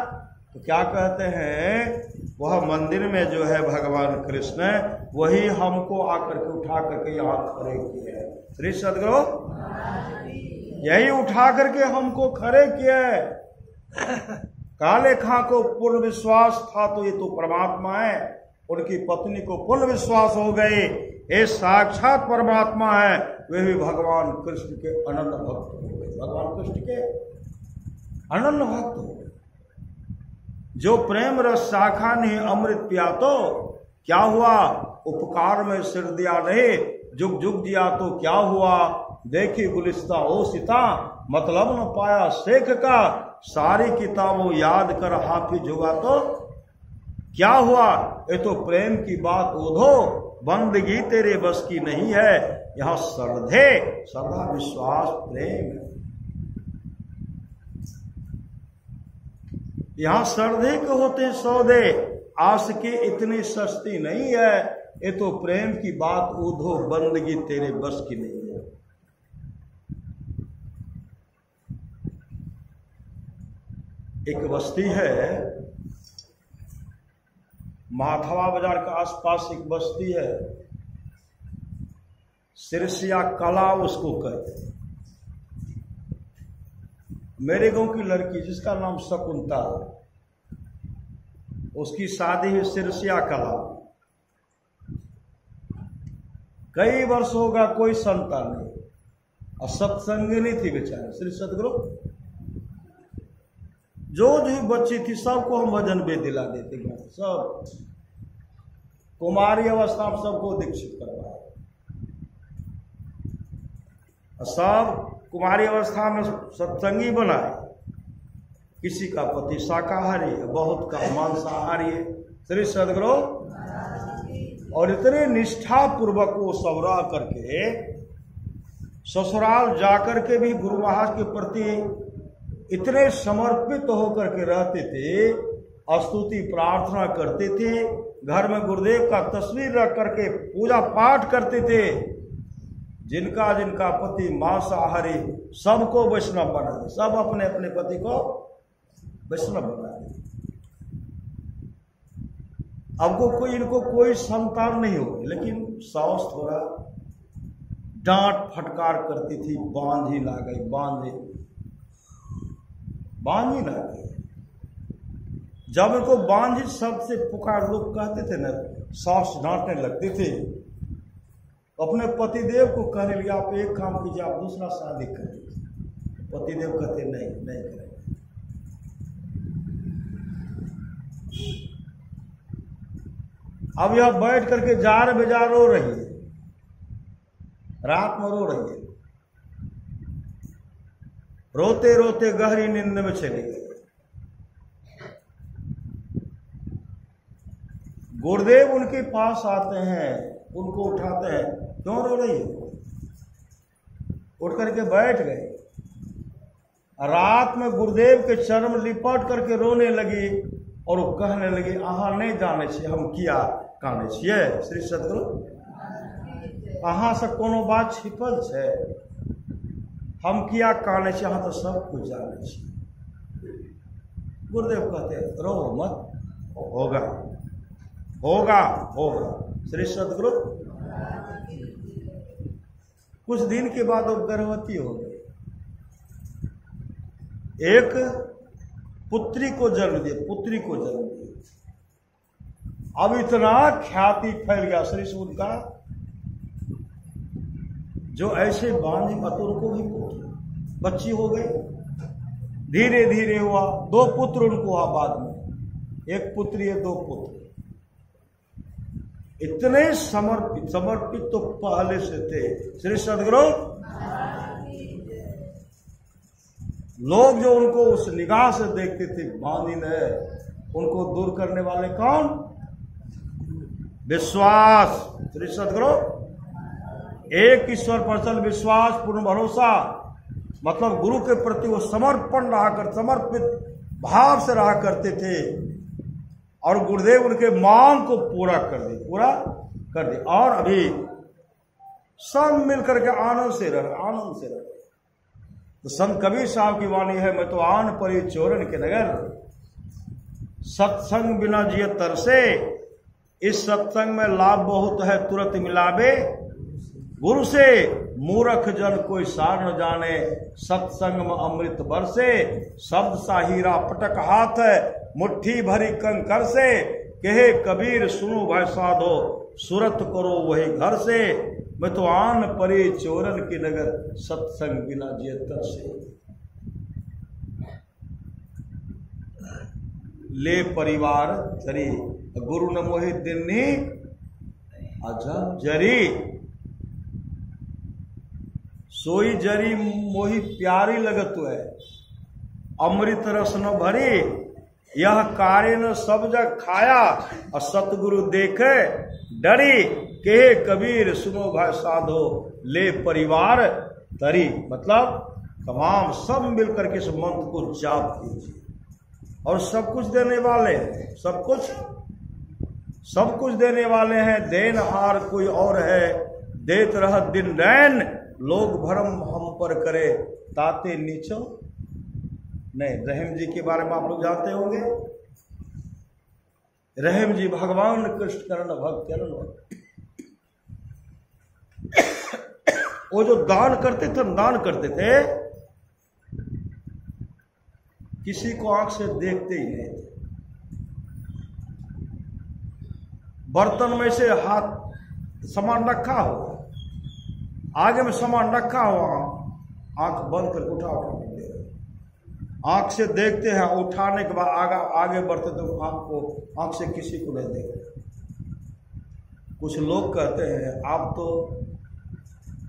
[SPEAKER 1] तो क्या कहते हैं, वह मंदिर में जो है भगवान कृष्ण, वही हमको आकर के उठा करके यहाँ खड़े किए हैं। श्री सदगुरु। यही उठा करके हमको खड़े किए। काले खां को पूर्ण विश्वास था तो ये तो परमात्मा है। उनकी पत्नी को पूर्ण विश्वास हो गए, ये साक्षात परमात्मा है। वे भी भगवान कृष्ण के अनन्य भक्त हो गए, भगवान कृष्ण के अनन्य भक्त हो गए। जो प्रेम रस शाखा नहीं अमृत पिया तो क्या हुआ, उपकार में सिर दिया नहीं, जुग जुग दिया तो क्या हुआ। देखी गुलिस्ता ओ सीता, मतलब न पाया शेख का, सारी किताबों याद कर हाफिज हुआ तो क्या हुआ। ये तो प्रेम की बात ओढ़ो, बंदगी तेरे बस की नहीं है। यहां श्रद्धे, श्रद्धा विश्वास प्रेम है। यहां श्रद्धे के होते सौदे, आस के इतनी सस्ती नहीं है। ये तो प्रेम की बात ओढ़ो, बंदगी तेरे बस की नहीं है। एक बस्ती है, माधवा बाजार के आसपास एक बस्ती है, सिरसिया कला उसको कहते हैं। मेरे गांव की लड़की जिसका नाम शकुंतला, उसकी शादी है सिरसिया कला। कई वर्ष होगा कोई संतान नहीं, और सत्संगिनी थी बेचारी। श्री सदगुरु। जो बच्ची थी सबको हम भजन वेद दिला देते हैं, सब कुमारी अवस्था में सबको दीक्षित करवाया। सब कुमारी अवस्था में सत्संगी बनाए। किसी का पति शाकाहारी है, बहुत का मांसाहारी है। श्री सदगुरु। और इतने निष्ठा पूर्वक वो सब रह करके ससुराल जाकर के भी गुरु महाराज के प्रति इतने समर्पित होकर के रहते थे, स्तुति प्रार्थना करते थे, घर में गुरुदेव का तस्वीर रख करके पूजा पाठ करते थे। जिनका जिनका पति मांसाहारी, सबको वैष्णव बना दे, सब अपने अपने पति को वैष्णव बना दे। अब कोई इनको कोई संतान नहीं हो, लेकिन साउस थोड़ा डांट फटकार करती थी, बांझी ला गई, बांझी ला गई। जब इनको बांझी शब्द से पुकार लोग कहते थे ना, सास डांटने लगती थी। अपने पतिदेव को कहने लगे, आप एक काम कीजिए, आप दूसरा शादी करिए। पतिदेव कहते नहीं करेंगे। अब यह बैठ करके जार बेजार रो रही है, रात में रो रही है, रोते रोते गहरी नींद में चली गई। गुरुदेव उनके पास आते हैं, उनको उठाते हैं, क्यों रो रही है? उठ करके बैठ गए। रात में गुरुदेव के चरण लिपट करके रोने लगी और वो कहने लगी, अहाँ नहीं जाने छे हम किया काने छिए श्री सदगुरु, अहाँ से कोनो बात छिपल छे, हम किया काने छे, अहाँ तो सब कुछ जाने छे। गुरुदेव कहते रो मत, होगा होगा होगा श्री सदगुरु। कुछ दिन के बाद वो गर्भवती हो गई, एक पुत्री को जन्म दिए, पुत्री को जन्म दिए। अब इतना ख्याति फैल गया श्री सूद का, जो ऐसे बांझ मतुर को भी बच्ची हो गई। धीरे धीरे हुआ, 2 पुत्र उनको हुआ बाद में, 1 पुत्री है 2 पुत्र। इतने समर्पित तो पहले से थे श्री सदगुरु। लोग जो उनको उस निगाह से देखते थे, बांधिन है, उनको दूर करने वाले कौन? विश्वास श्री सदगुरु। एक ईश्वर पर चल विश्वास, पूर्ण भरोसा, मतलब गुरु के प्रति वो समर्पण रहा कर, समर्पित भाव से रहा करते थे। और गुरुदेव उनके मांग को पूरा कर दे। और अभी सब मिलकर के आनंद से रहे। तो संत कबीर साहब की वाणी है, मैं तो आन परी चोरन के नगर, सत्संग बिना जिए तरसे, इस सत्संग में लाभ बहुत है तुरंत मिलावे गुरु से, मूर्ख जन कोई सार न जाने, सत्संग में अमृत बरसे, शब्द सा हीरा पटक हाथ है, मुट्ठी भरी कंकर से, कहे कबीर सुनो भाई साधो, सुरत करो वही घर से, मैं तो आन परे चोरन की नगर, सत्संग बिना जिए तरसे। ले परिवार जरी, गुरु न मोहि दिन्नी अजब जरी, सोई जरी मोहि प्यारी लगत है, अमृत रस न भरी, यह कार्य न सब जग खाया, और सतगुरु देखे डरी, कहे कबीर सुनो भाई साधो, ले परिवार तरी। मतलब तमाम सब मिलकर के इस मंत्र को जाप कीजिए। और सब कुछ देने वाले हैं, सब कुछ देने वाले हैं। देनहार कोई और है, देत रह दिन रैन, लोग भरम हम पर करे, ताते नीचो नहीं। रहीम जी के बारे में आप लोग जानते होंगे। रहीम जी भगवान कृष्ण करण भक्त चरण, वो जो दान करते थे, किसी को आंख से देखते ही नहीं थे। बर्तन में से हाथ सामान रखा हो, आगे में सामान रखा हो, आंख बंद कर उठा दे, आंख से देखते हैं, उठाने के बाद आगे बढ़ते तो आंख से किसी को नहीं देखते। कुछ लोग कहते हैं आप तो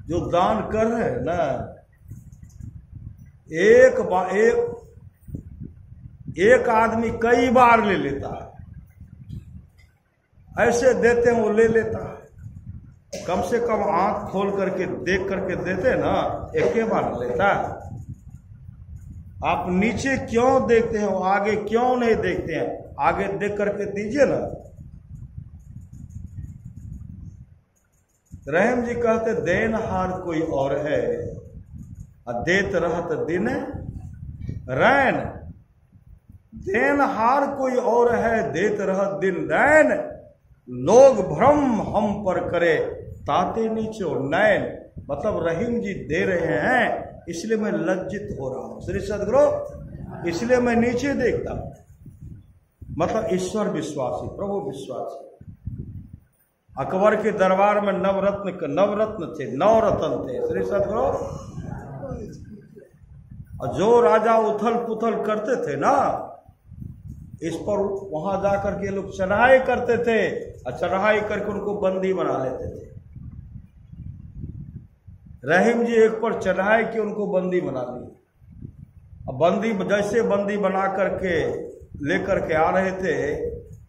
[SPEAKER 1] जो दान कर रहे हैं ना, एक आदमी कई बार ले लेता है, ऐसे देते हैं वो ले लेता है। कम से कम आंख खोल करके देख करके देते ना, एक ही बार लेता है। आप नीचे क्यों देखते हैं, आगे क्यों नहीं देखते हैं? आगे देख करके दीजिए ना। रहीम जी कहते देनहार कोई और है, देत रहत दिन रैन। देनहार कोई और है, देत रहत दिन रैन, लोग भ्रम हम पर करे, ताते नीचो नैन। मतलब रहीम जी दे रहे हैं, इसलिए मैं लज्जित हो रहा हूं श्री सदगुरु, इसलिए मैं नीचे देखता हूं। मतलब ईश्वर विश्वासी, प्रभु विश्वासी। अकबर के दरबार में नवरत्न थे, 9 रत्न थे श्री सदगुरु। और जो राजा उथल पुथल करते थे ना, इस पर वहां जाकर के लोग चढ़ाई करते थे, और चढ़ाई करके उनको बंदी बना लेते थे। रहीम जी एक पर चढ़ाई की उनको बंदी बना ली। अब बंदी जैसे बंदी बना करके लेकर के आ रहे थे,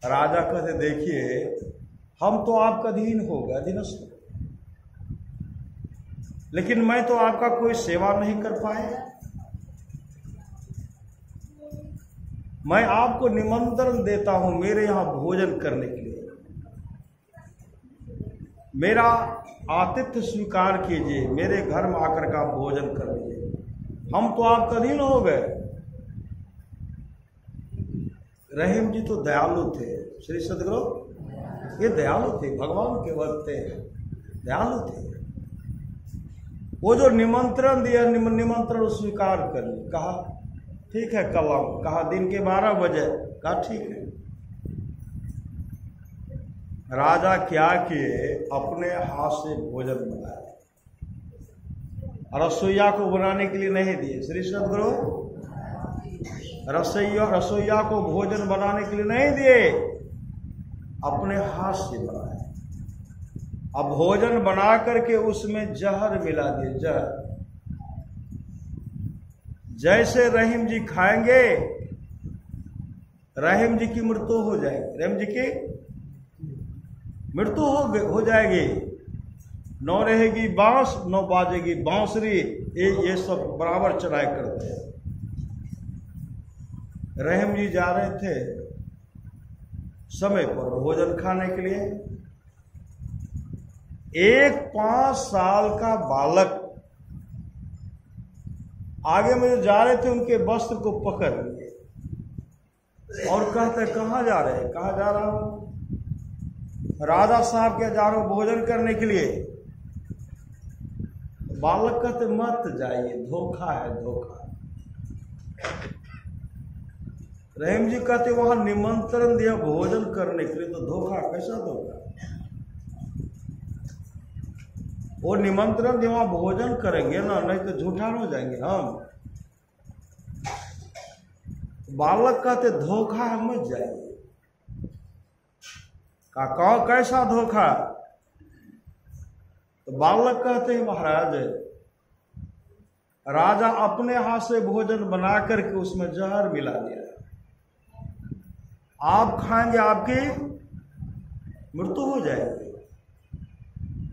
[SPEAKER 1] राजा कहते देखिए हम तो आपका अधीन हो गए, अधीनस्थ, लेकिन मैं तो आपका कोई सेवा नहीं कर पाया। मैं आपको निमंत्रण देता हूं मेरे यहां भोजन करने के लिए, मेरा आतिथ्य स्वीकार कीजिए, मेरे घर में आकर का भोजन कर लीजिए, हम तो आपका अधीन हो गए। रहीम जी तो दयालु थे, श्री सदगुरु ये दयालु थे, भगवान के भक्त थे, दयालु थे। वो जो निमंत्रण दिया निमंत्रण स्वीकार कर लिया, कहा ठीक है कल आओ, कहा दिन के 12 बजे, कहा ठीक है। राजा क्या किए, अपने हाथ से भोजन बनाया, रसोईया को बनाने के लिए नहीं दिए। श्री सदगुरु रसोईया को भोजन बनाने के लिए नहीं दिए, अपने हाथ से बनाया। अब भोजन बना करके उसमें जहर मिला दिए, जहर। जैसे रहीम जी खाएंगे, रहीम जी की मृत्यु हो जाएगी, रहीम जी की मृत्यु हो जाएगी। न रहेगी बांस, न बाजेगी बांसुरी, ये सब बराबर चढ़ाई करते हैं। रहीम जी जा रहे थे समय पर भोजन खाने के लिए। एक 5 साल का बालक आगे में जो जा रहे थे उनके वस्त्र को पकड़ लिए और कहते कहां जा रहे हैं, कहां जा रहा हूं, राजा साहब के जा रहा हूं भोजन करने के लिए। बालक कहते मत जाइए, धोखा है, धोखा। रहीम जी कहते वहां निमंत्रण दिया भोजन करने के लिए, तो धोखा, कैसा धोखा? वो निमंत्रण दिया वहां भोजन करेंगे ना, नहीं तो झूठा हो जाएंगे हम। बालक कहते धोखा है, मत जाइए। कहा कैसा धोखा? तो बालक कहते हैं महाराज राजा अपने हाथ से भोजन बना करके उसमें जहर मिला दिया, आप खाएंगे आपकी मृत्यु हो जाएगी,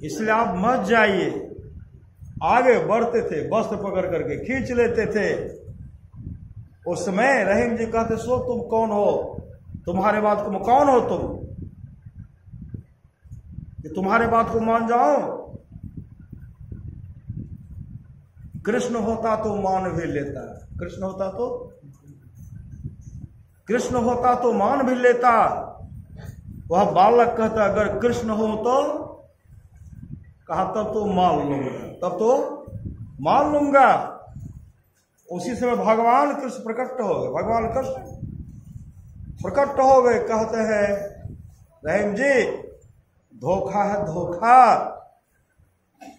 [SPEAKER 1] इसलिए आप मत जाइए। आगे बढ़ते थे, वस्त्र पकड़ करके खींच लेते थे। उस समय रहीम जी कहते सो तुम कौन हो, तुम्हारे बात को कौन हो तुम, कि तुम्हारे बात को मान जाओ? कृष्ण होता तो मान भी लेता, कृष्ण होता तो मान भी लेता। वह बालक कहता अगर कृष्ण हो तो, कहा तब तो मान लूंगा, तब तो मान लूंगा। उसी समय भगवान कृष्ण प्रकट हो गए, भगवान कृष्ण प्रकट हो गए। कहते हैं रहीम जी धोखा है, धोखा।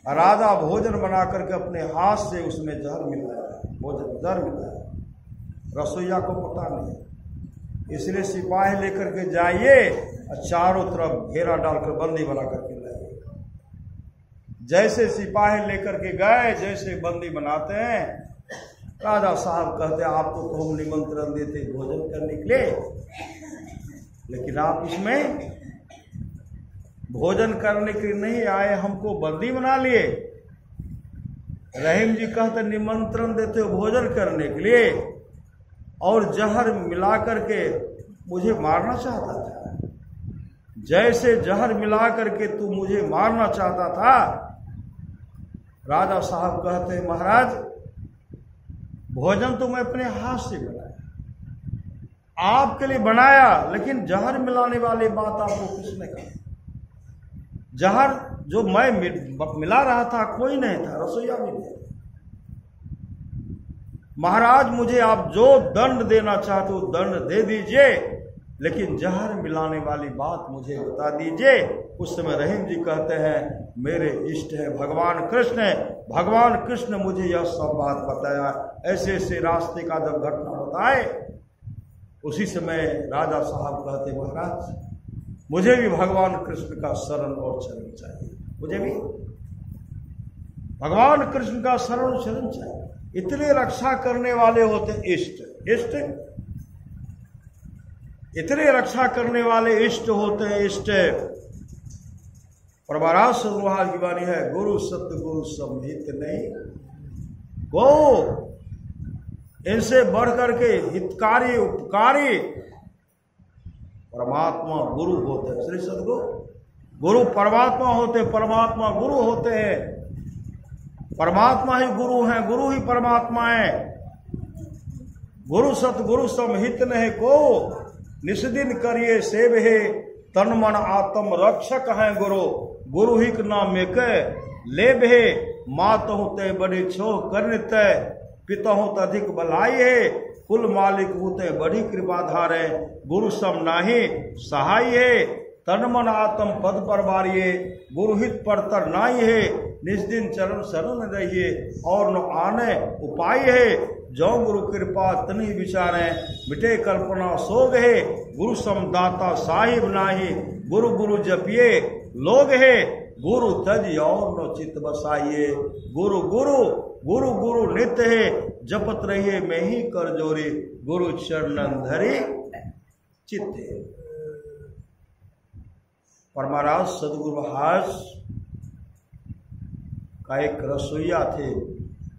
[SPEAKER 1] राजा भोजन बना करके अपने हाथ से उसमें जहर मिलाया, भोजन जहर मिलाया, रसोईया को पता नहीं। इसलिए सिपाही लेकर के जाइए और चारों तरफ घेरा डालकर बंदी बना करके लाइए। जैसे सिपाही लेकर के गए, जैसे बंदी बनाते हैं, राजा साहब कहते आपको तो हम निमंत्रण देते भोजन करने के लिए, लेकिन आप इसमें भोजन करने के लिए नहीं आए, हमको बंदी बना लिए। रहीम जी कहते निमंत्रण देते हो भोजन करने के लिए और जहर मिला करके मुझे मारना चाहता था। जैसे जहर मिला करके तू मुझे मारना चाहता था, राजा साहब कहते हैं महाराज भोजन तो मैं अपने हाथ से बनाया, आपके लिए बनाया, लेकिन जहर मिलाने वाली बात आपको किसने कहा? जहर जो मैं मिला रहा था कोई नहीं था, रसोईया भी नहीं। महाराज मुझे आप जो दंड देना चाहते हो दंड दे दीजिए, लेकिन जहर मिलाने वाली बात मुझे बता दीजिए। उस समय रहीम जी कहते हैं मेरे इष्ट है भगवान कृष्ण है, भगवान कृष्ण मुझे यह सब बात बताया, ऐसे ऐसे रास्ते का जब घटना बताए, उसी समय राजा साहब कहते महाराज मुझे भी भगवान कृष्ण का शरण और चरण चाहिए, मुझे भी भगवान कृष्ण का शरण शरण चाहिए। इतने रक्षा करने वाले होते इष्ट, इष्ट इतने रक्षा करने वाले इष्ट होते हैं, इष्ट। और महाराज सदगुरु की वाणी है, गुरु सतगुरु समहित नहीं गो। इनसे बढ़ करके हितकारी उपकारी परमात्मा गुरु होते हैं। श्री सदगुरु गुरु परमात्मा होते, परमात्मा गुरु होते हैं। परमात्मा ही गुरु हैं, गुरु ही परमात्मा है। गुरु सतगुरु समहित नहीं को, निष्दिन करिए सेव है। तन मन आत्म रक्षक हैं गुरु, गुरु ही के नाम में कह ले भे। मात होते बड़े छो करने तय, पिता हो अधिक बलाई है। कुल मालिक होते बड़ी कृपाधार है, गुरु सम नाही सहाय है। तन मन आत्म पद पर बारिये, गुरु हित पर तर नाई है। निज दिन चरण शरण रहिए, और न आने उपाय है। जो गुरु कृपा तनि विचारे, मिटे कल्पना सोग है। गुरु समदाता साहिब नाही, गुरु गुरु जपिए लोग है। गुरु तज और न चित बसाइए, गुरु गुरु गुरु गुरु नित्य है। जपत रहिए मैं ही कर जोरी, गुरु चरणन धरी चित्ते। परमाराज सदगुरु महाराज का एक रसोईया थे,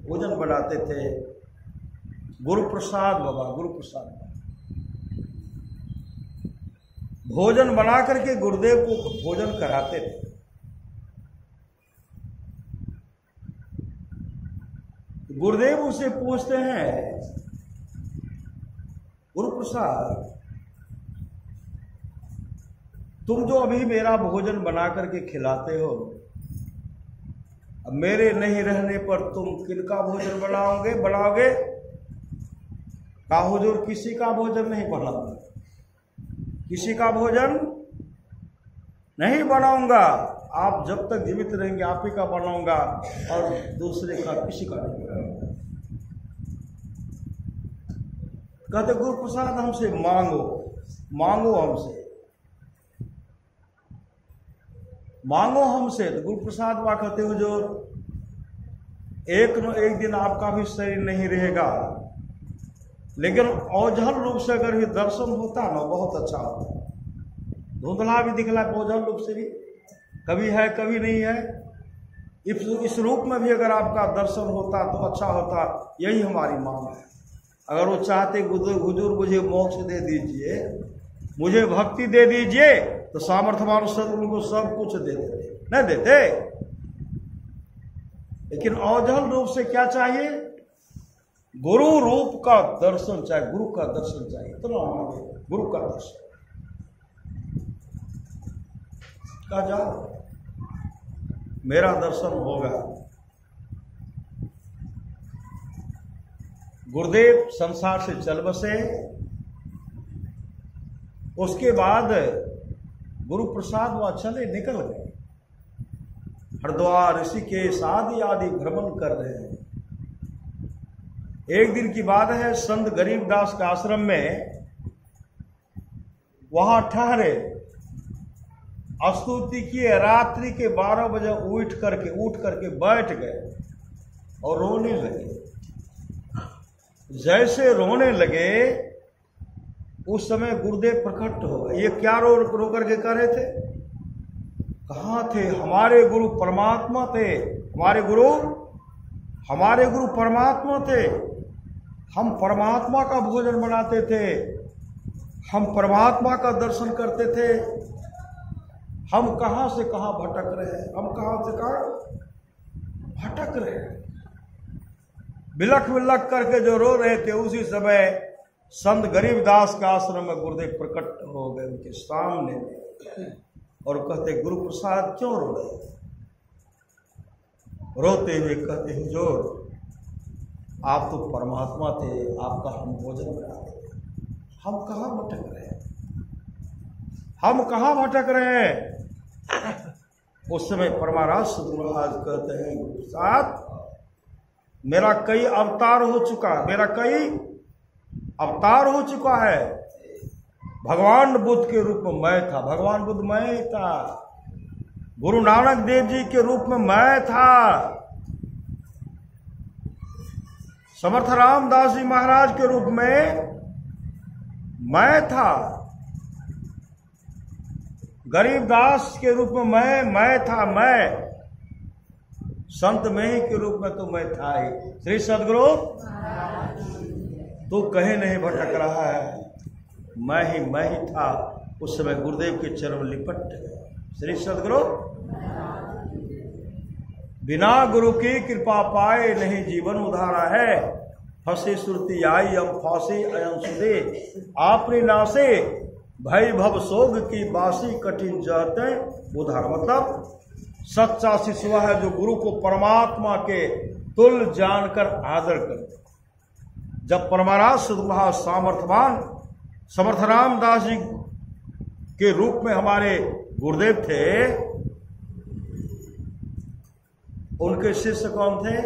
[SPEAKER 1] भोजन बनाते थे। गुरु प्रसाद बाबा, गुरु प्रसाद बाबा भोजन बना करके गुरुदेव को भोजन कराते थे। गुरुदेव उसे पूछते हैं, गुरु प्रसाद तुम जो अभी मेरा भोजन बना करके खिलाते हो, अब मेरे नहीं रहने पर तुम किनका भोजन बनाओगे? का हुजूर किसी का भोजन नहीं बनाऊंगा, किसी का भोजन नहीं बनाऊंगा। आप जब तक जीवित रहेंगे आप ही का बनाऊंगा, और दूसरे का किसी का नहीं बनाऊंगा। कहते गुरु प्रसाद हमसे मांगो हमसे। तो गुरु प्रसाद वा कहते हुजूर एक न एक दिन आपका भी शरीर नहीं रहेगा, लेकिन औझल रूप से अगर भी दर्शन होता ना बहुत अच्छा होता। धुंधला भी दिखला औझल रूप से भी, कभी है कभी नहीं है। इस रूप में भी अगर आपका दर्शन होता तो अच्छा होता। यही हमारी मांग है। अगर वो चाहते हुजूर मुझे मोक्ष दे दीजिए, मुझे भक्ति दे दीजिए, तो सामर्थ्यवान सदगुरु को सब कुछ दे देते, नहीं देते। लेकिन औझल रूप से क्या चाहिए? गुरु रूप का दर्शन चाहिए, गुरु का दर्शन चाहिए। इतना मांगे, गुरु का दर्शन का जाओ, मेरा दर्शन होगा। गुरुदेव संसार से चल बसे। उसके बाद गुरु प्रसाद वह चले, निकल गए। हरिद्वार ऋषिकेश आदि भ्रमण कर रहे हैं। एक दिन की बात है, संत गरीबदास के आश्रम में वहां ठहरे, स्तुति किए। रात्रि के 12 बजे उठ करके बैठ गए और रोने लगे। जैसे रोने लगे उस समय गुरुदेव प्रकट हो गए। ये क्या रो करके कह रहे थे? कहाँ थे? हमारे गुरु परमात्मा थे, हमारे गुरु परमात्मा थे। हम परमात्मा का भोजन बनाते थे, हम परमात्मा का दर्शन करते थे। हम कहाँ से कहाँ भटक रहे हैं, हम कहाँ से कहाँ भटक रहे हैं। बिलख बिलख करके जो रो रहे थे, उसी समय संत गरीबदास के आश्रम में गुरुदेव प्रकट हो गए उनके सामने और कहते, गुरु प्रसाद क्यों रो रहे? रोते हुए कहते, हुजूर आप तो परमात्मा थे, आपका हम भोजन बनाते थे, हम कहाँ भटक रहे हैं, हम कहाँ भटक रहे हैं। उस समय परमाराज सदगुरु महाराज कहते हैं, गुरु प्रसाद मेरा कई अवतार हो चुका है, भगवान बुद्ध के रूप में मैं था, भगवान बुद्ध मैं था, गुरु नानक देव जी के रूप में मैं था, समर्थ रामदास जी महाराज के रूप में मैं था, गरीबदास के रूप में मैं था, मैं संत में ही के रूप में तो मैं था ही। श्री सद्गुरु तू कहीं नहीं भटक रहा है, मैं ही था। उस समय गुरुदेव के चरण लिपट गए। श्री सद्गुरु बिना गुरु की कृपा पाए नहीं जीवन उधारा है, फंसी सुरती आई हम फांसी अयम सुदे, आपने नासे भय भव सोग की बासी कठिन जाते उधार। मतलब सच्चा शिष्य वह है जो गुरु को परमात्मा के तुल्य जानकर आदर करते। जब परमाराज सद्गुरु सामर्थवान समर्थ रामदास जी के रूप में हमारे गुरुदेव थे, उनके शिष्य कौन थे?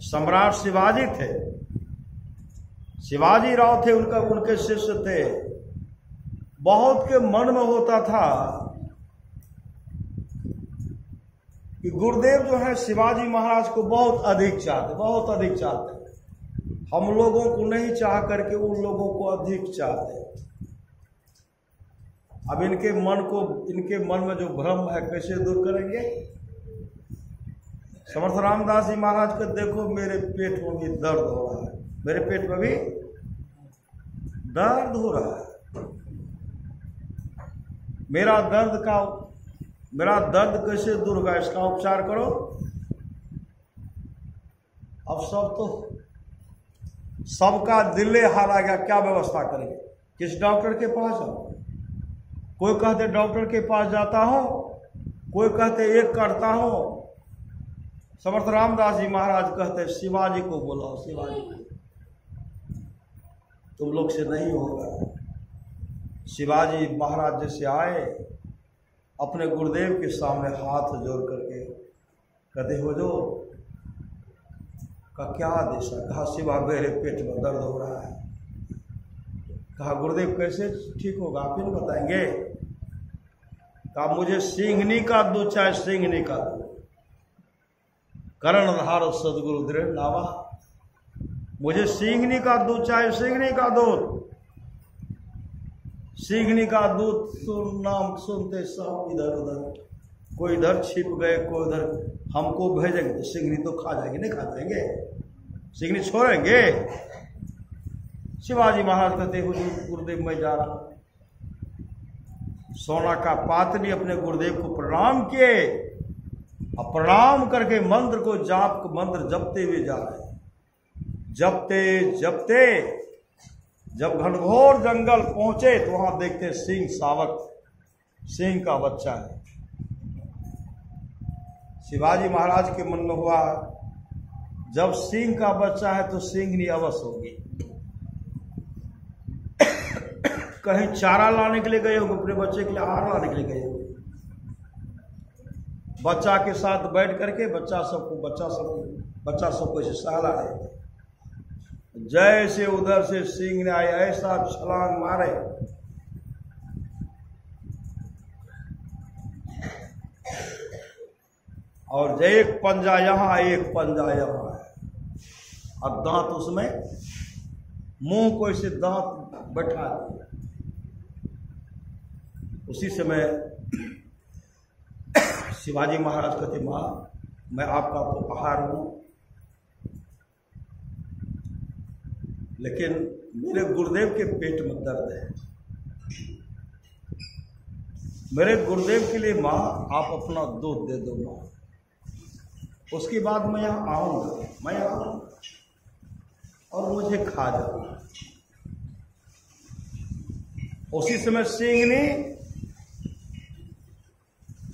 [SPEAKER 1] सम्राट शिवाजी थे, शिवाजी राव थे उनके शिष्य थे। बहुत के मन में होता था कि गुरुदेव जो है शिवाजी महाराज को बहुत अधिक चाहते, हम लोगों को नहीं चाह करके उन लोगों को अधिक चाहते। अब इनके मन में जो भ्रम है कैसे दूर करेंगे? समर्थ रामदास जी महाराज को देखो, मेरे पेट में भी दर्द हो रहा है, मेरे पेट में भी दर्द हो रहा है, मेरा दर्द कैसे दूर होगा? इसका उपचार करो। अब सबका दिल्ली हाल आ गया, क्या व्यवस्था करेंगे? किस डॉक्टर के पास जाओ? कोई कहते डॉक्टर के पास जाता हूं, कोई कहते एक करता हूं। समर्थ रामदास जी महाराज कहते शिवाजी को बुलाओ, शिवाजी तुम लोग से नहीं होगा। शिवाजी महाराज जैसे आए, अपने गुरुदेव के सामने हाथ जोड़ करके कहते हो जो का क्या आदेश है? कहा शिवा मेरे पेट में दर्द हो रहा है। कहा गुरुदेव कैसे ठीक होगा, आप ही नहीं बताएंगे? कहा मुझे सिंघनी का दूध चाहे सिंघनी का दूध, कर्णधार सदगुरु दृढ़ नावा, मुझे सिंघनी का दूध चाहे सिंघनी का दूध। सिंघनी का दूध नाम सुनते सब इधर उधर, कोई इधर छिप गए, कोई उधर। हमको भेजेंगे तो सिंघनी तो खा जाएंगे, नहीं खा जाएंगे, सिंघनी छोड़ेंगे? शिवाजी महाराज कहते हुजूर गुरुदेव मैं जा रहा। सोना का पात्री अपने गुरुदेव को प्रणाम किए, और प्रणाम करके मंत्र को मंत्र जपते हुए जा रहे। जपते जब घनघोर जंगल पहुंचे तो वहां देखते सिंह सावक, सिंह का बच्चा है। शिवाजी महाराज के मन में हुआ जब सिंह का बच्चा है तो सिंघनी अवश्य होगी। कहीं चारा लाने के लिए गए होंगे, अपने बच्चे के लिए आहार लाने के लिए गए होंगे। बच्चा के साथ बैठ करके बच्चा सबको ऐसे सहला रहे थे। जैसे उधर से सिंह ने आए, ऐसा छलांग मारे, और एक पंजा यहां एक पंजा यहां है, और दांत उसमें, मुंह को ऐसे दांत बैठा दिया। उसी समय शिवाजी महाराज कहते मां मैं आपका तो आहार हूं, लेकिन मेरे गुरुदेव के पेट में दर्द है, मेरे गुरुदेव के लिए मां आप अपना दूध दे दो मां, उसके बाद मैं यहाँ आऊंगा और मुझे खा जाऊंगा। उसी समय सिंह ने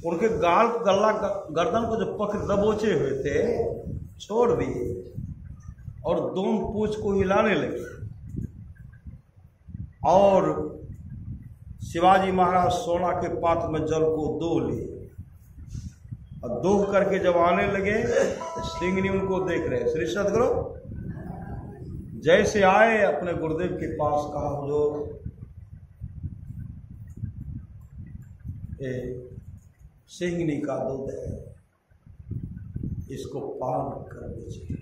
[SPEAKER 1] उनके गला गर्दन को जो पकड़ दबोचे हुए थे छोड़ दिए और दोनों पूंछ को हिलाने लगे, और शिवाजी महाराज सोना के पात्र में जल को दो लिए, और दोह करके जब आने लगे सिंघनी उनको देख रहे। श्री सद्गुरु जैसे आए अपने गुरुदेव के पास, कहा हुजूर ये सिंगनी का दूध है, इसको पान कर दीजिए।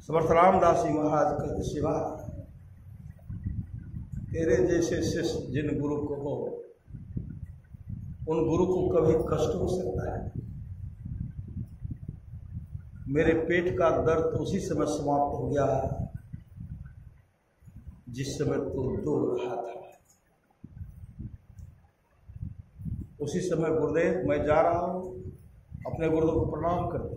[SPEAKER 1] समर्थ रामदास जी महाराज कहते, शिवा तेरे जैसे शिष्य जिन गुरु को हो, उन गुरु को कभी कष्ट हो सकता है? मेरे पेट का दर्द तो उसी समय समाप्त हो गया जिस समय तू दूर रहा था। उसी समय गुरुदेव मैं जा रहा हूं, अपने गुरुदेव को प्रणाम कर दे।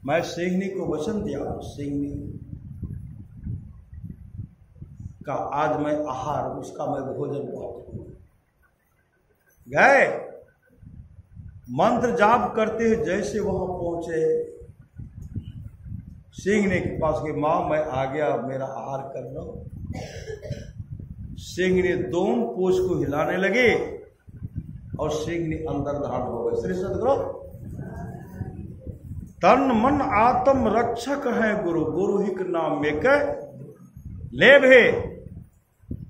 [SPEAKER 1] मैं सिंगनी को वचन दिया, सिंगनी का आज मैं आहार, उसका मैं भोजन पाऊंगा। गए मंत्र जाप करते हुए जैसे वहां पहुंचे, सिंगनी के पास गए, मां मैं आ गया, मेरा आहार कर लो। सिंगनी दोनों पूंछ को हिलाने लगे और सिंगनी अंदर धारण हो गए। श्री सद्गुरु तन मन आत्म रक्षक है गुरु, गुरु ही के नाम में के ले भे।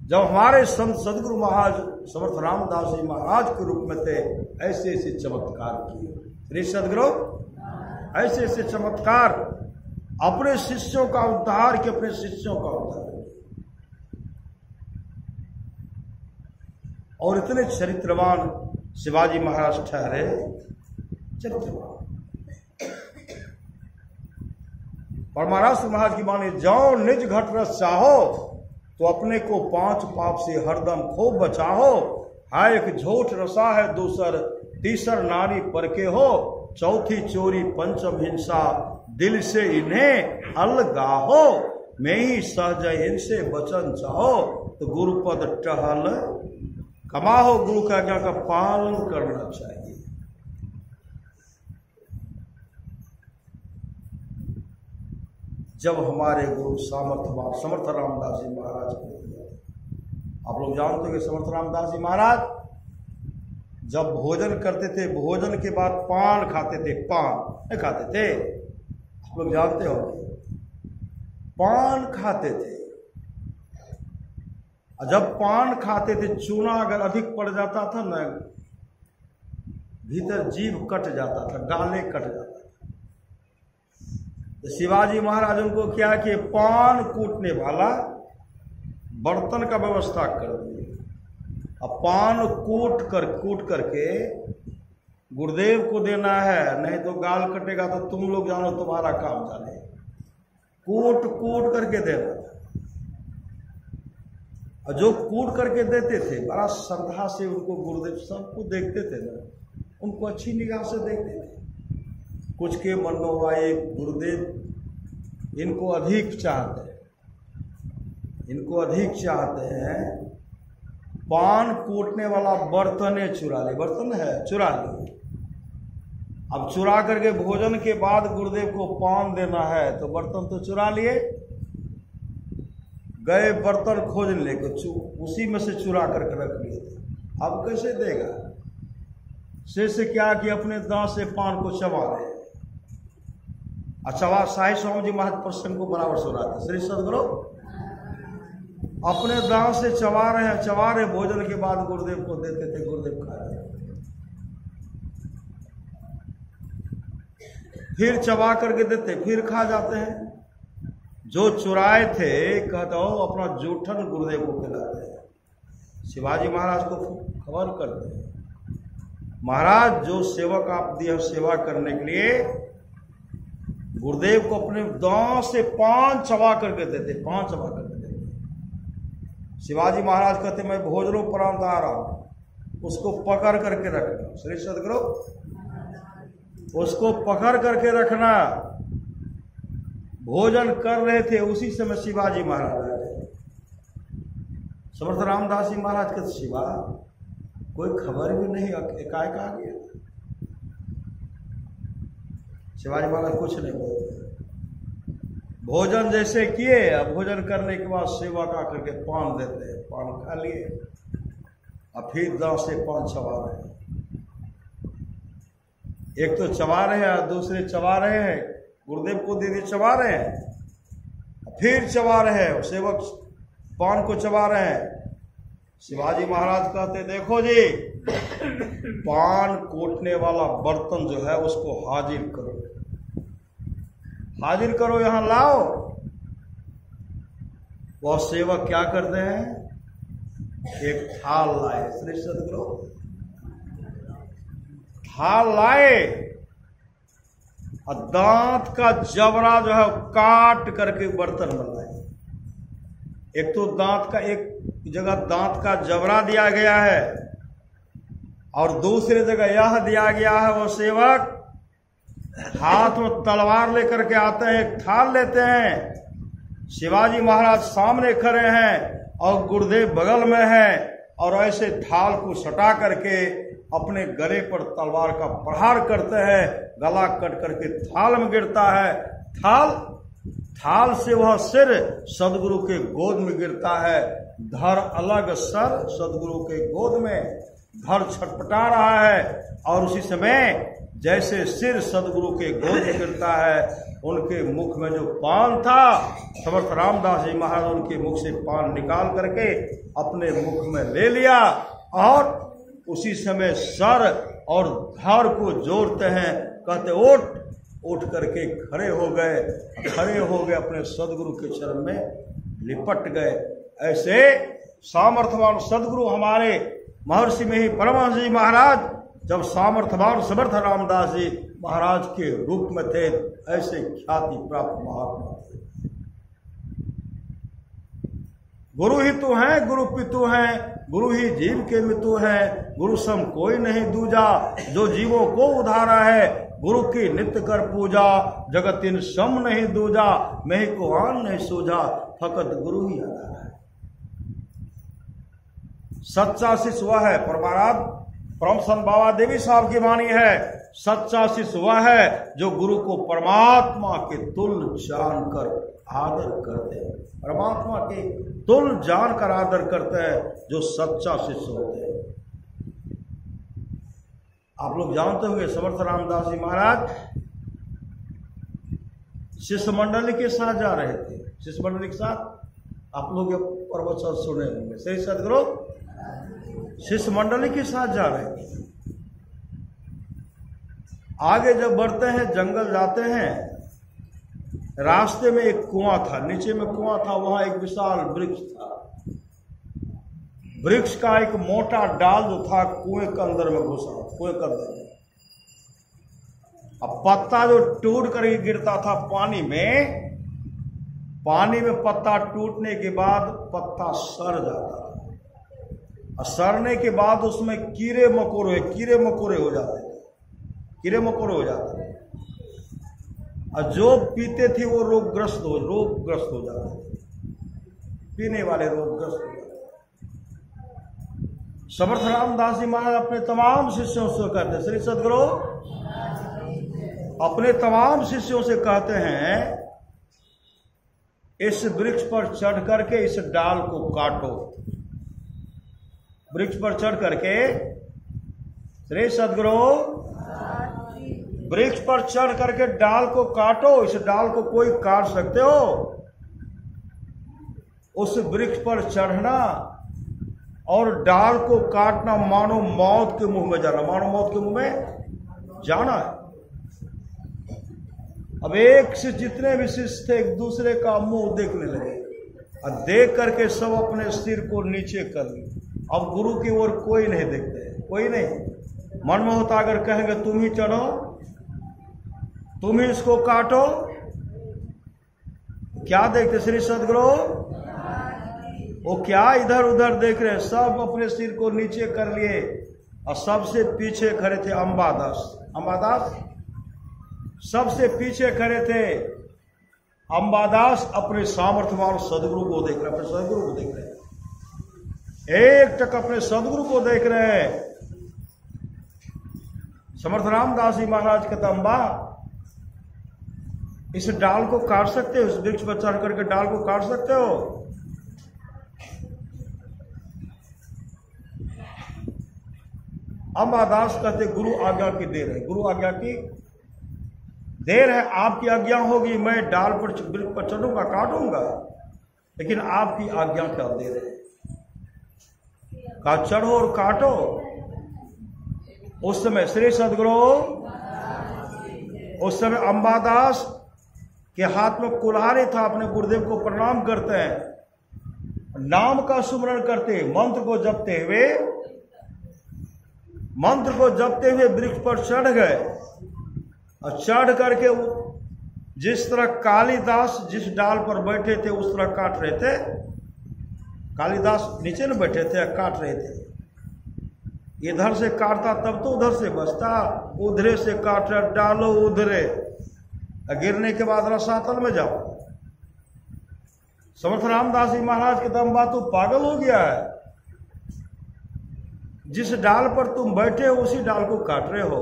[SPEAKER 1] जब हमारे संत सदगुरु महाराज समर्थ रामदास जी महाराज के रूप में थे, ऐसे ऐसे चमत्कार किए। श्री सद्गुरु ऐसे ऐसे चमत्कार अपने शिष्यों का उद्धार के, अपने शिष्यों का उद्धार। और इतने चरित्रवान शिवाजी महाराज ठहरे, चरित्रवान। और महाराष्ट्र महाराज की बाणी, जाओ निज घट रस चाहो तो अपने को पांच पाप से हरदम खूब बचाहो। हाय एक झूठ रसा है दूसर, तीसर नारी पर के हो, चौथी चोरी पंचम हिंसा, दिल से इन्हें अलगाहो। मैं ही सहज इनसे वचन चाहो तो गुरुपद टहल कमाहो। गुरु की आज्ञा का पालन करना चाहिए। जब हमारे गुरु समर्थ रामदास जी महाराज को, आप लोग जानते हो कि समर्थ रामदास जी महाराज जब भोजन करते थे, भोजन के बाद पान खाते थे। पान नहीं खाते थे, आप लोग जानते हो, पान खाते थे। और जब पान खाते थे, चूना अगर अधिक पड़ जाता था ना, भीतर जीभ कट जाता था, गाले कट जाता था। तो शिवाजी महाराज उनको क्या किए, पान कूटने वाला बर्तन का व्यवस्था कर दिए। अब पान कूट करके गुरुदेव को देना है, नहीं तो गाल कटेगा तो तुम लोग जानो, तुम्हारा काम जाने। कूट करके देना। और जो कूट करके देते थे, बड़ा श्रद्धा से उनको गुरुदेव सबको देखते थे ना, उनको अच्छी निगाह से देखते थे। कुछ के मन में हुआ एक गुरुदेव इनको अधिक चाहते हैं, पान कूटने वाला बर्तने चुरा ले, बर्तन है चुरा ले। अब चुरा करके भोजन के बाद गुरुदेव को पान देना है, तो बर्तन तो चुरा लिए, गए बर्तन खोज लेके उसी में से चुरा करके रख लिए थे। अब कैसे देगा? से क्या कि अपने दांत से पान को चबा रहे हैं। अच्छा, साई स्वामी जी महाराज प्रसंग को बराबर सुनाते। श्री सद्गुरु अपने दांत से चबा रहे, भोजन के बाद गुरुदेव को देते थे, गुरुदेव खा रहे। फिर चबा करके देते, फिर खा जाते हैं। जो चुराए थे कहते हो अपना जूठन गुरुदेव को खिलाते हैं। शिवाजी महाराज को खबर करते हैं, महाराज जो सेवक आप दिए सेवा करने के लिए, गुरुदेव को अपने दांत से पान चबा करके देते, पान चबा करके देते। शिवाजी महाराज कहते मैं भोजनोपरांत आ रहा हूं, उसको पकड़ करके रखना। श्री सद्गुरु उसको पकड़ करके रखना। भोजन कर रहे थे, उसी समय शिवाजी महाराज आए। समर्थ रामदास जी महाराज के शिवा कोई खबर भी नहीं, एकाएक आ गया। शिवाजी महाराज कुछ नहीं बोलते। भोजन जैसे किए, अब भोजन करने के बाद सेवा का करके पान देते हैं, पान खा लिए, अब फिर दांत से पान चबा रहे हैं। एक तो चबा रहे हैं, दूसरे चबा रहे हैं, गुरुदेव को दे चबा रहे हैं, फिर चबा रहे हैं, सेवक पान को चबा रहे हैं। शिवाजी महाराज कहते देखो जी, पान कोटने वाला बर्तन जो है उसको हाजिर करो, हाजिर करो, यहां लाओ। वह सेवक क्या करते हैं, एक थाल लाए, श्री सदगुरु थाल लाए और दांत का जबरा जो है काट करके बर्तन में लाए। एक तो दांत का, एक जगह दांत का जबरा दिया गया है और दूसरी जगह यह दिया गया है, वो सेवक हाथ में तलवार लेकर के आते हैं, एक थाल लेते हैं। शिवाजी महाराज सामने खड़े हैं और गुरुदेव बगल में है और ऐसे थाल को सटा करके अपने गले पर तलवार का प्रहार करते हैं, गला कट करके थाल में गिरता है। थाल से वह सिर सदगुरु के गोद में गिरता है, धड़ अलग सर सदगुरु के गोद में, धड़ छटपटा रहा है और उसी समय जैसे सिर सदगुरु के गोद में गिरता है, उनके मुख में जो पान था, समर्थ रामदास जी महाराज उनके मुख से पान निकाल करके अपने मुख में ले लिया और उसी समय सर और धड़ को जोड़ते हैं, कहते उठ, उठ करके खड़े हो गए, अपने सदगुरु के चरण में लिपट गए। ऐसे सामर्थ्यवान सदगुरु हमारे महर्षि में ही परमहंस जी महाराज जब सामर्थ्यवान समर्थ रामदास जी महाराज के रूप में थे, ऐसे ख्याति प्राप्त महात्मा थे। गुरु ही तो हैं, गुरु पितु हैं, गुरु ही जीव के मितु हैं, गुरु सम कोई नहीं दूजा, जो जीवों को उधारा है, गुरु की नित्य कर पूजा, जगत इन सम नहीं दूजा, मैं को आन नहीं सूझा, फकत गुरु ही आधार है। सच्चा शिष्य वह है, परम संत बाबा देवी साहब की वाणी है, सच्चा शिष्य वह है जो गुरु को परमात्मा के तुल्य जानकर आदर करते हैं, परमात्मा के तुल्य जानकर आदर करते हैं, जो सच्चा शिष्य होते हैं। आप लोग जानते होंगे समर्थ रामदास जी महाराज शिष्य मंडली के साथ जा रहे थे, शिष्य मंडली के साथ आप लोग ये प्रवचन सुने होंगे, सही सदगुरु, शिष्य मंडली के साथ जा रहे थे। आगे जब बढ़ते हैं, जंगल जाते हैं, रास्ते में एक कुआं था, नीचे में कुआं था, वहां एक विशाल वृक्ष था। वृक्ष का एक मोटा डाल जो था कुएं के अंदर में घुसा, कुएं के अंदर में। अब पत्ता जो टूट कर गिरता था पानी में पत्ता टूटने के बाद पत्ता सड़ जाता था, और सड़ने के बाद उसमें कीड़े मकोड़े हो जाते थे, कीड़े मकोड़े हो जाते थे, और जो पीते थे वो रोगग्रस्त हो जाते थे, पीने वाले रोगग्रस्त हो जाते। समर्थ रामदास जी महाराज अपने तमाम शिष्यों से कहते हैं, श्री सदगुरु अपने तमाम शिष्यों से कहते हैं, इस वृक्ष पर चढ़ करके इस डाल को काटो, वृक्ष पर चढ़ करके, श्री सदगुरु वृक्ष पर चढ़ करके डाल को काटो। इस डाल को कोई काट सकते हो? उस वृक्ष पर चढ़ना और डाल को काटना मानो मौत के मुंह में जाना, मानो मौत के मुंह में जाना है। अब एक से जितने भी शिष्य थे एक दूसरे का मुंह देखने लगे, और देख करके सब अपने सिर को नीचे कर लिए। अब गुरु की ओर कोई नहीं देखते, कोई नहीं। मन में होता अगर कहेंगे तुम ही चढ़ो, तुम ही इसको काटो, क्या देखते श्री सदगुरु? वो क्या इधर उधर देख रहे, सब अपने सिर को नीचे कर लिए, और सबसे पीछे खड़े थे अंबादास सबसे पीछे खड़े थे। अंबादास अपने सामर्थ्यवान सदगुरु को देख रहे, अपने सदगुरु को देख रहे, एक टक अपने सदगुरु को देख रहे हैं। समर्थ रामदास जी महाराज कहते, अम्बा इस डाल को काट सकते हो? इस वृक्ष पर चढ़ करके डाल को काट सकते हो? अंबादास कहते, गुरु आज्ञा की देर है, गुरु आज्ञा की देर है, आपकी आज्ञा होगी मैं डाल पर वृक्ष पर चढ़ूंगा, काटूंगा, लेकिन आपकी आज्ञा क्या देर है। का चढ़ो और काटो। उस समय श्री सदगुरु, उस समय अंबादास के हाथ में कुल्हाड़ी था, अपने गुरुदेव को प्रणाम करते हैं, नाम का सुमरण करते, मंत्र को जपते हुए वृक्ष पर चढ़ गए। और चढ़ करके जिस तरह कालिदास जिस डाल पर बैठे थे उस तरह काट रहे थे। कालिदास नीचे न बैठे थे, काट रहे थे। इधर से काटता तब तो उधर से बचता, उधरे से काट रहा, डालो उधरे, गिरने के बाद रसातल में जाओ। समर्थ रामदास जी महाराज के दम बात, तू पागल हो गया है। जिस डाल पर तुम बैठे हो उसी डाल को काट रहे हो।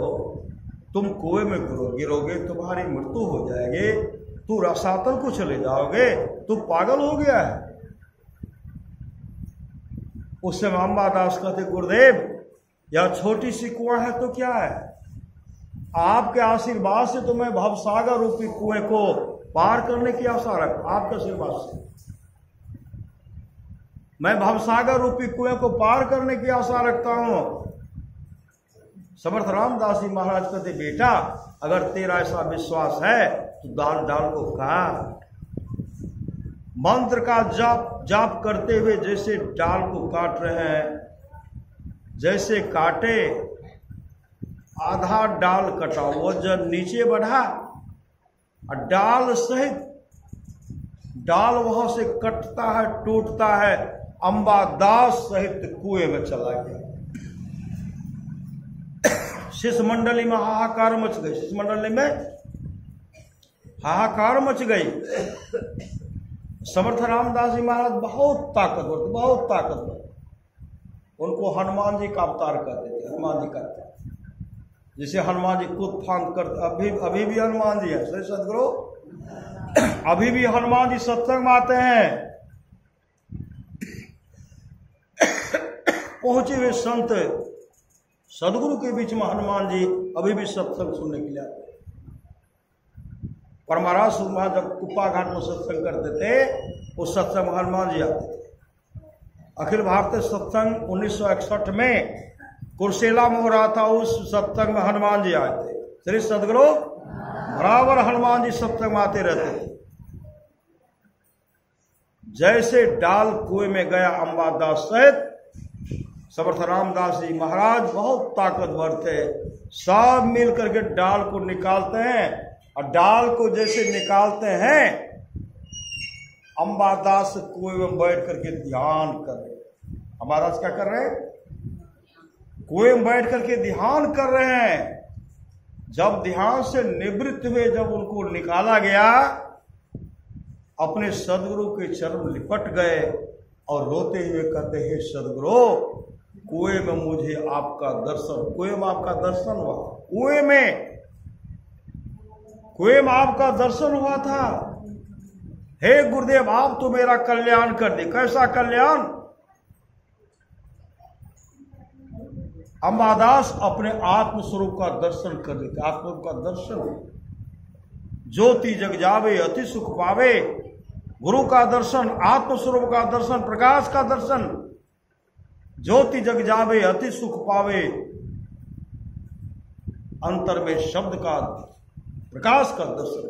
[SPEAKER 1] तुम कुएं में गिरोगे, तुम्हारी मृत्यु हो जाएगी, तू रसातल को चले जाओगे, तू पागल हो गया है। उस समय अंबादास कहते, गुरुदेव यह छोटी सी कुआं है तो क्या है, आपके आशीर्वाद से तो मैं भवसागर रूपी कुएं को पार करने की आशा रखता हूं। आपके आशीर्वाद से मैं भवसागर रूपी कुएं को पार करने की आशा रखता हूं। समर्थ रामदास जी महाराज कहते, बेटा अगर तेरा ऐसा विश्वास है तो डाल को काट। मंत्र का जाप करते हुए जैसे डाल को काट रहे हैं, जैसे काटे, आधा डाल कटा, वजन नीचे बढ़ा और डाल सहित डाल वहां से कटता है, टूटता है, अंबादास सहित कुएं में चला गया। शिष्य मंडली में हाहाकार मच गई, शिष्य मंडली में हाहाकार मच गई। समर्थ रामदास जी महाराज बहुत ताकतवर थे, बहुत ताकतवर। उनको हनुमान जी का अवतार कहते थे, हनुमान जी का अवतार। जिसे हनुमान जी कूद फांद करते, अभी भी हनुमान जी है श्री सदगुरु, अभी भी हनुमान जी सत्संग में आते हैं। पहुंचे हुए संत सदगुरु के बीच में हनुमान जी अभी भी सत्संग सुनने के लिए आते हैं। परमाराज महाराज जब कुप्पा घाट में सत्संग करते थे, उस सत्संग में हनुमान जी आते थे। अखिल भारतीय सत्संग 1961 में कुर्सेला में हो रहा था, उस सत्संग में हनुमान जी आए थे। श्री सदगुरु बराबर हनुमान जी सत्संग में आते रहते थे। जैसे डाल कुएं में गया अंबादास सहित, समर्थ रामदास जी महाराज बहुत ताकतवर थे, सब मिल करके डाल को निकालते हैं। और डाल को जैसे निकालते हैं, अंबादास कुएं में बैठ करके ध्यान कर रहे। अंबादास क्या कर रहे हैं? कुएं में बैठ करके ध्यान कर रहे हैं। जब ध्यान से निवृत्त हुए, जब उनको निकाला गया, अपने सदगुरु के चरण लिपट गए और रोते हुए कहते, हे सदगुरु, कुएं में मुझे आपका दर्शन, कुएं में आपका दर्शन हुआ, कुएं में आपका दर्शन हुआ था। हे गुरुदेव, आप तो मेरा कल्याण कर दे। कैसा कल्याण? अंबादास अपने आत्म स्वरूप का दर्शन कर देते, आत्म का दर्शन। ज्योति जग जावे अति सुख पावे, गुरु का दर्शन, आत्म स्वरूप का दर्शन, प्रकाश का दर्शन। ज्योति जग जावे अति सुख पावे, अंतर में शब्द का प्रकाश का दर्शन।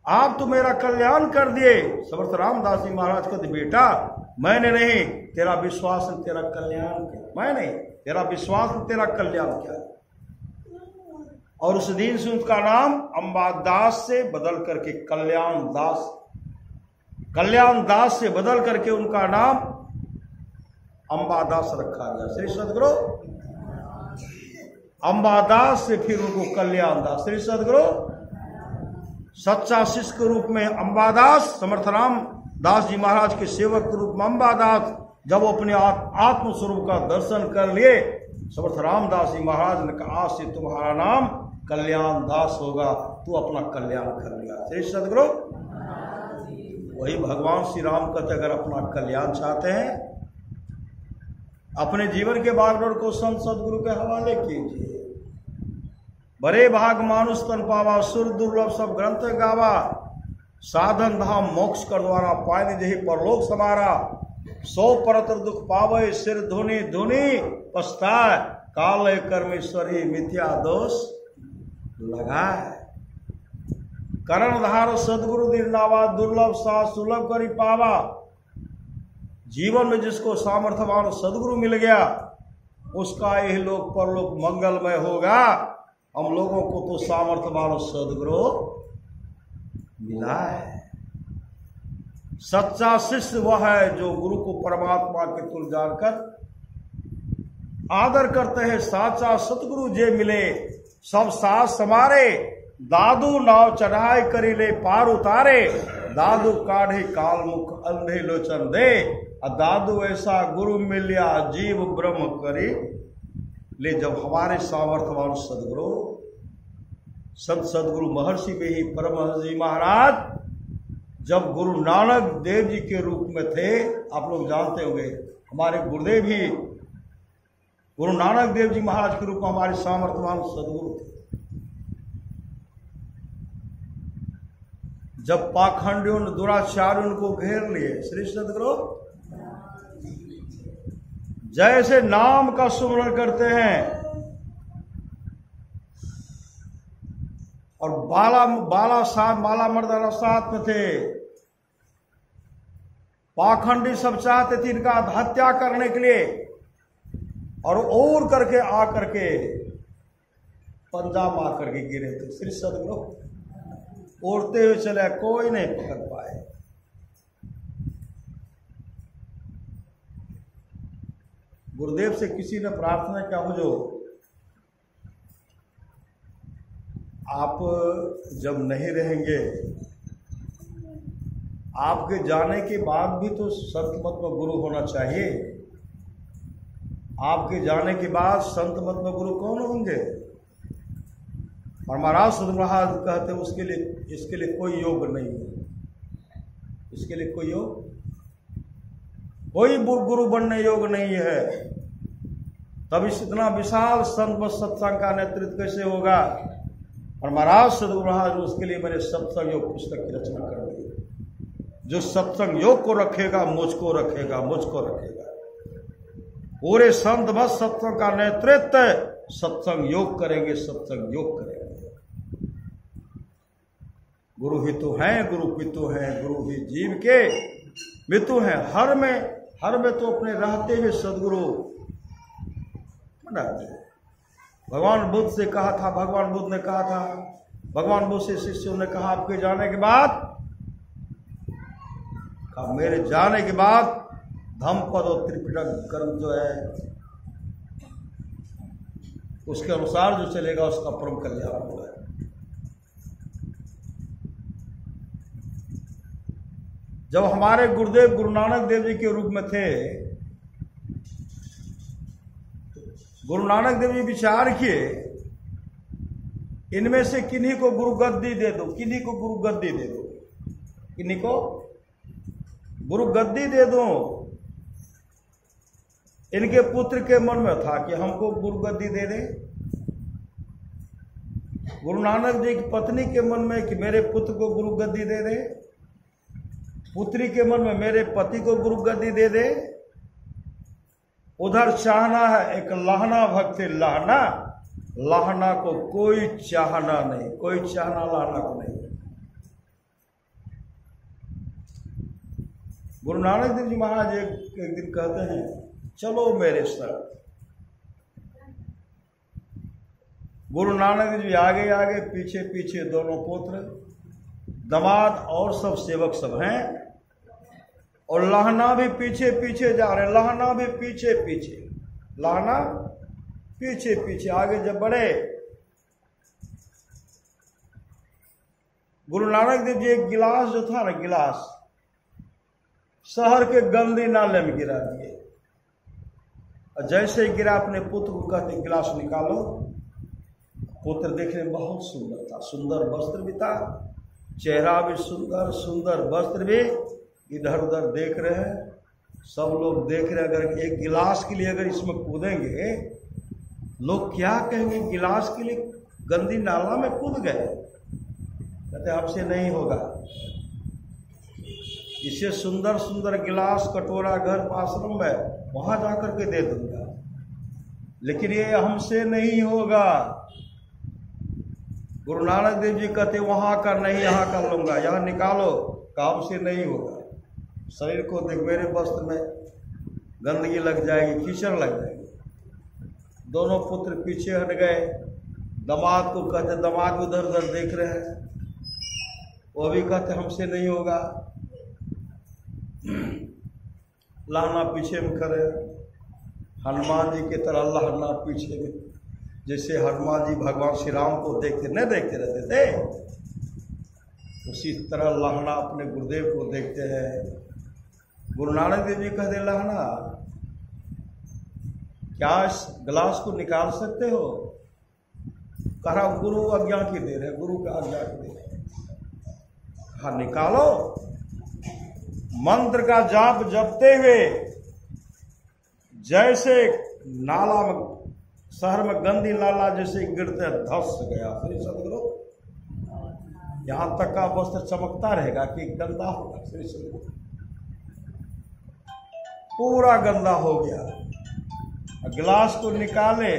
[SPEAKER 1] आप तो मेरा कल्याण कर दिए। समर्थ रामदास जी महाराज कहते, बेटा मैंने नहीं, तेरा विश्वास ने तेरा कल्याण किया। मैं नहीं, तेरा विश्वास ने तेरा कल्याण किया। और उस दिन से उसका नाम अंबादास से बदल करके कल्याण दास से बदल करके उनका नाम अंबादास रखा गया। श्री सदगुरु अंबादास से फिर उनको कल्याण दास, श्री सदगुरु सच्चा शिष्य के रूप में अंबादास, समर्थ राम दास जी महाराज के सेवक के रूप में अंबादास, जब अपने आत्म स्वरूप का दर्शन कर लिए, समर्थ रामदास जी महाराज ने कहा, आज से तुम्हारा नाम कल्याण दास होगा, तू अपना कल्याण कर लिया। श्री सदगुरु वही भगवान श्री राम कहते, अगर अपना कल्याण चाहते हैं, अपने जीवन के बागडोर को संत सदगुरु के हवाले कीजिए। बड़े भाग मानुष तन पावा, सुर दुर्लभ सब ग्रंथ गावा, साधन धाम मोक्ष कर द्वारा, पाए जही परलोक समारा। सो परतर दुख पावे सिर धुनी धुनी पछताए, काले कर्मेश्वरी मिथ्या दोष लगाए। करणधार सदगुरु दीनावा, दुर्लभ सा सुलभ करी पावा। जीवन में जिसको सामर्थ्यवान सदगुरु मिल गया, उसका यह लोक परलोक मंगलमय होगा। हम लोगों को तो सामर्थ्यवान सदगुरु मिला है। सच्चा शिष्य वह है जो गुरु को परमात्मा के तुल्य जानकर आदर करते हैं। साचा सतगुरु जे मिले, सब सास समारे। दादू नाव चढ़ाई करी ले पार उतारे, दादू काढ़े काल मुख अंधे लोचन दे। दादू ऐसा गुरु मिलिया, जीव ब्रह्म करी ले। जब हमारे सामर्थ्यवान सदगुरु संत सदगुरु महर्षि में ही परमहंस जी महाराज जब गुरु नानक देव जी के रूप में थे, आप लोग जानते होंगे, हमारे गुरुदेव ही गुरु नानक देव जी महाराज के रूप में हमारे सामर्थ्यवान सदगुरु थे। जब पाखंडियों ने दुराचार्यों को घेर लिए, श्री सदगुरु जैसे नाम का सुमरण करते हैं और माला मर्दाना साथ में थे। पाखंडी सब चाहते थे इनका हत्या करने के लिए, और करके आकर के पंजा मार करके गिरे थे। श्री सदगुरु उड़ते हुए चले, कोई नहीं पकड़ पाए। गुरुदेव से किसी ने प्रार्थना किया, हुजूर आप जब नहीं रहेंगे, आपके जाने के बाद भी तो संत मत में गुरु होना चाहिए। आपके जाने के बाद संत मत में गुरु कौन होंगे? और महाराज सदगुरु महाराज कहते इसके लिए कोई योग नहीं है। इसके लिए कोई गुरु बनने योग नहीं है। तब इतना विशाल संत सत्संग का नेतृत्व कैसे होगा? और महाराज सदगुरु महाराज उसके लिए मैंने सत्संग योग पुस्तक की रचना कर दी। जो सत्संग योग को रखेगा, मुझको रखेगा। पूरे संत मत सत्संग का नेतृत्व सत्संग योग करेंगे। गुरु ही तो हैं, गुरु पितु हैं, गुरु ही जीव के मितु हैं। हर में तो अपने रहते हुए सदगुरु मनाते हैं। भगवान बुद्ध से कहा था, भगवान बुद्ध ने कहा था, भगवान बुद्ध से शिष्यों ने कहा, आपके जाने के बाद, कहा मेरे जाने के बाद धम्मपद और त्रिपिटक कर्म जो है उसके अनुसार जो चलेगा उसका परम कल्याण होगा। जब हमारे गुरुदेव गुरु नानक देव जी के रूप में थे, गुरु नानक देव जी विचार किए, इनमें से किन्हीं को गुरु गद्दी दे दो, किन्हीं को गुरु गद्दी दे दो, किन्हीं को गुरु गद्दी दे दो। इनके पुत्र के मन में था कि हमको गुरु गद्दी दे दे। गुरु नानक जी की पत्नी के मन में कि मेरे पुत्र को गुरु गद्दी दे दे। पुत्री के मन में मेरे पति को गुरु गद्दी दे दे। उधर चाहना है एक लाहना भक्त लाहना, लाहना को कोई चाहना नहीं, कोई चाहना लाहना को नहीं। गुरु नानक देव जी महाराज एक दिन कहते हैं, चलो मेरे साथ। गुरु नानक देव जी आगे आगे, पीछे पीछे दोनों पुत्र, दामाद और सब सेवक सब हैं, और लाहना भी पीछे पीछे जा रहे, लाहना भी पीछे पीछे, लाहना पीछे पीछे। आगे जब बढ़े, गुरु नानक देव जी एक गिलास जो था ना, गिलास शहर के गंदी नाले में गिरा दिए। और जैसे ही गिरा, अपने पुत्र को कहते गिलास निकालो। पुत्र देखने में बहुत सुंदर था, सुंदर वस्त्र भी था, चेहरा भी सुंदर, सुंदर वस्त्र भी। इधर उधर देख रहे हैं, सब लोग देख रहे हैं। अगर एक गिलास के लिए अगर इसमें कूदेंगे, लोग क्या कहेंगे? गिलास के लिए गंदी नाला में कूद गए। कहते आपसे नहीं होगा। इसे सुंदर सुंदर गिलास कटोरा घर आश्रम में वहां जाकर के दे दूंगा, लेकिन ये हमसे नहीं होगा। गुरु नानक देव जी कहते वहां का नहीं यहाँ कर लूंगा, यहाँ निकालो, काम से नहीं होगा। शरीर को देख, मेरे वस्त्र में गंदगी लग जाएगी, कीचड़ लग जाएगी। दोनों पुत्र पीछे हट गए। दामाद को कहते, दामाद उधर उधर देख रहे हैं, वो भी कहते हमसे नहीं होगा। लहना पीछे में करे, हनुमान जी की तरह लहना पीछे में, जैसे हनुमान जी भगवान श्री राम को देखते न देखते रहते थे, उसी तरह लहना अपने गुरुदेव को देखते हैं। गुरु नानक देव जी कहते, लहना क्या इस गिलास को निकाल सकते हो? कहा गुरु आज्ञा की देर है, गुरु का आज्ञा की देर है। कहा निकालो। मंत्र का जाप जपते हुए जैसे नाला में, शहर में गंदी नाला जैसे गिरते धस गया। श्री सदगुरु, यहां तक का वस्त्र चमकता रहेगा कि गंदा होगा? श्री सदगुरु, पूरा गंदा हो गया। गिलास को निकाले।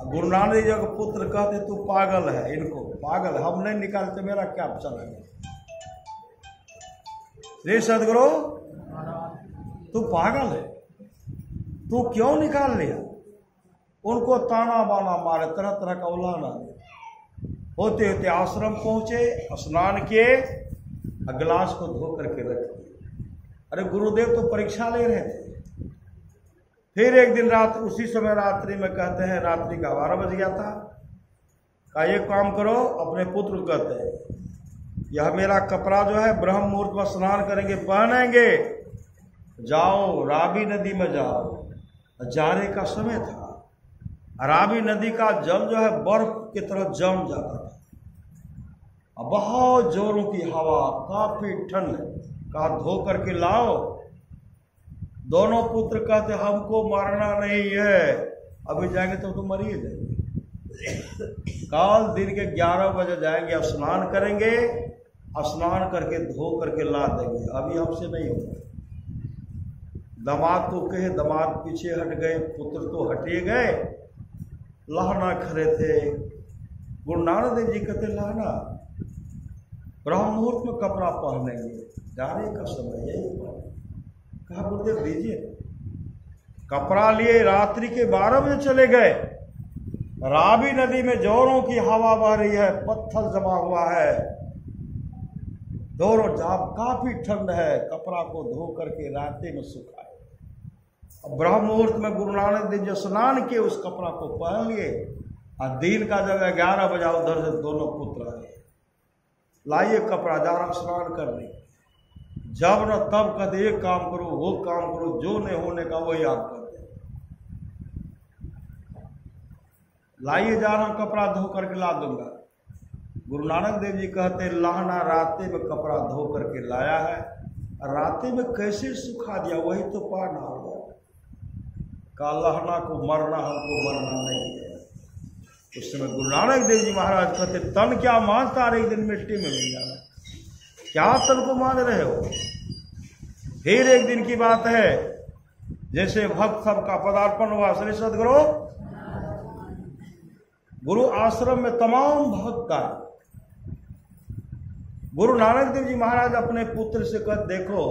[SPEAKER 1] गुरु नानक जी का पुत्र कहते तू पागल है, इनको पागल है, हम नहीं निकालते, मेरा क्या चलेगा? रे सदगुरु, तू पागल है, तू क्यों निकाल लिया? उनको ताना बाना मारे, तरह तरह का उलाना दे। होते होते आश्रम पहुंचे, स्नान किए, गिलास को धो करके रख दिए। अरे गुरुदेव तो परीक्षा ले रहे थे। फिर एक दिन रात, उसी समय रात्रि में कहते हैं, रात्रि का 12 बज गया था। कहा ये काम करो, अपने पुत्र को कहते हैं, यह मेरा कपड़ा जो है ब्रह्म मुहूर्त में स्नान करेंगे, पहनेंगे, जाओ रावी नदी में जाओ। जाड़े का समय था, रावी नदी का जल जो है बर्फ की तरह जम जाता था। बहुत जोरों की हवा, काफी ठंड, का धो करके लाओ। दोनों पुत्र कहते हमको मरना नहीं है, अभी जाएंगे तो मर ही जाएंगे। काल दिन के 11 बजे जाएंगे, स्नान करेंगे, स्नान करके धो करके ला देंगे, अभी हमसे नहीं होगा। दामाद को कहे, दामाद पीछे हट गए, पुत्र तो हटे गए। लहना खड़े थे। गुरु नानक देव जी कहते, लहना ब्रह्म मुहूर्त में कपड़ा पहनेंगे, जाने का समय यही। कहा गुरुदेव दीजिए। कपड़ा लिए रात्रि के 12 बजे चले गए। रावी नदी में जोरों की हवा बह रही है, पत्थर जमा हुआ है, दोनों जाप, काफी ठंड है। कपड़ा को धो करके रात्रि में सुखाए। अब ब्रह्म मुहूर्त में गुरु नानक देव जी स्नान किए, उस कपड़ा को पहन लिए। और दिन का जब 11 बजा, उधर से दोनों पुत्र आए, लाइए कपड़ा, जा रहा स्नान करने। जब न तब कहते ये काम करो, वो काम करो, जो नहीं होने का वही आप करते। लाइए, जा रहा कपड़ा धो करके ला दूंगा। गुरु नानक देव जी कहते, लहना राते में कपड़ा धो करके लाया है, राते में कैसे सुखा दिया? वही तो पाना होगा। का लहना को मरना, हमको मरना नहीं है। उस समय गुरु नानक देव जी महाराज कहते, तन क्या मानता, एक दिन मिट्टी में मिल जाना, क्या तन को मान रहे हो? फिर एक दिन की बात है, जैसे भक्त सब का पदार्पण हुआ। श्री सदगुरु, गुरु आश्रम में तमाम भक्त आए। गुरु नानक देव जी महाराज अपने पुत्र से कह, देखो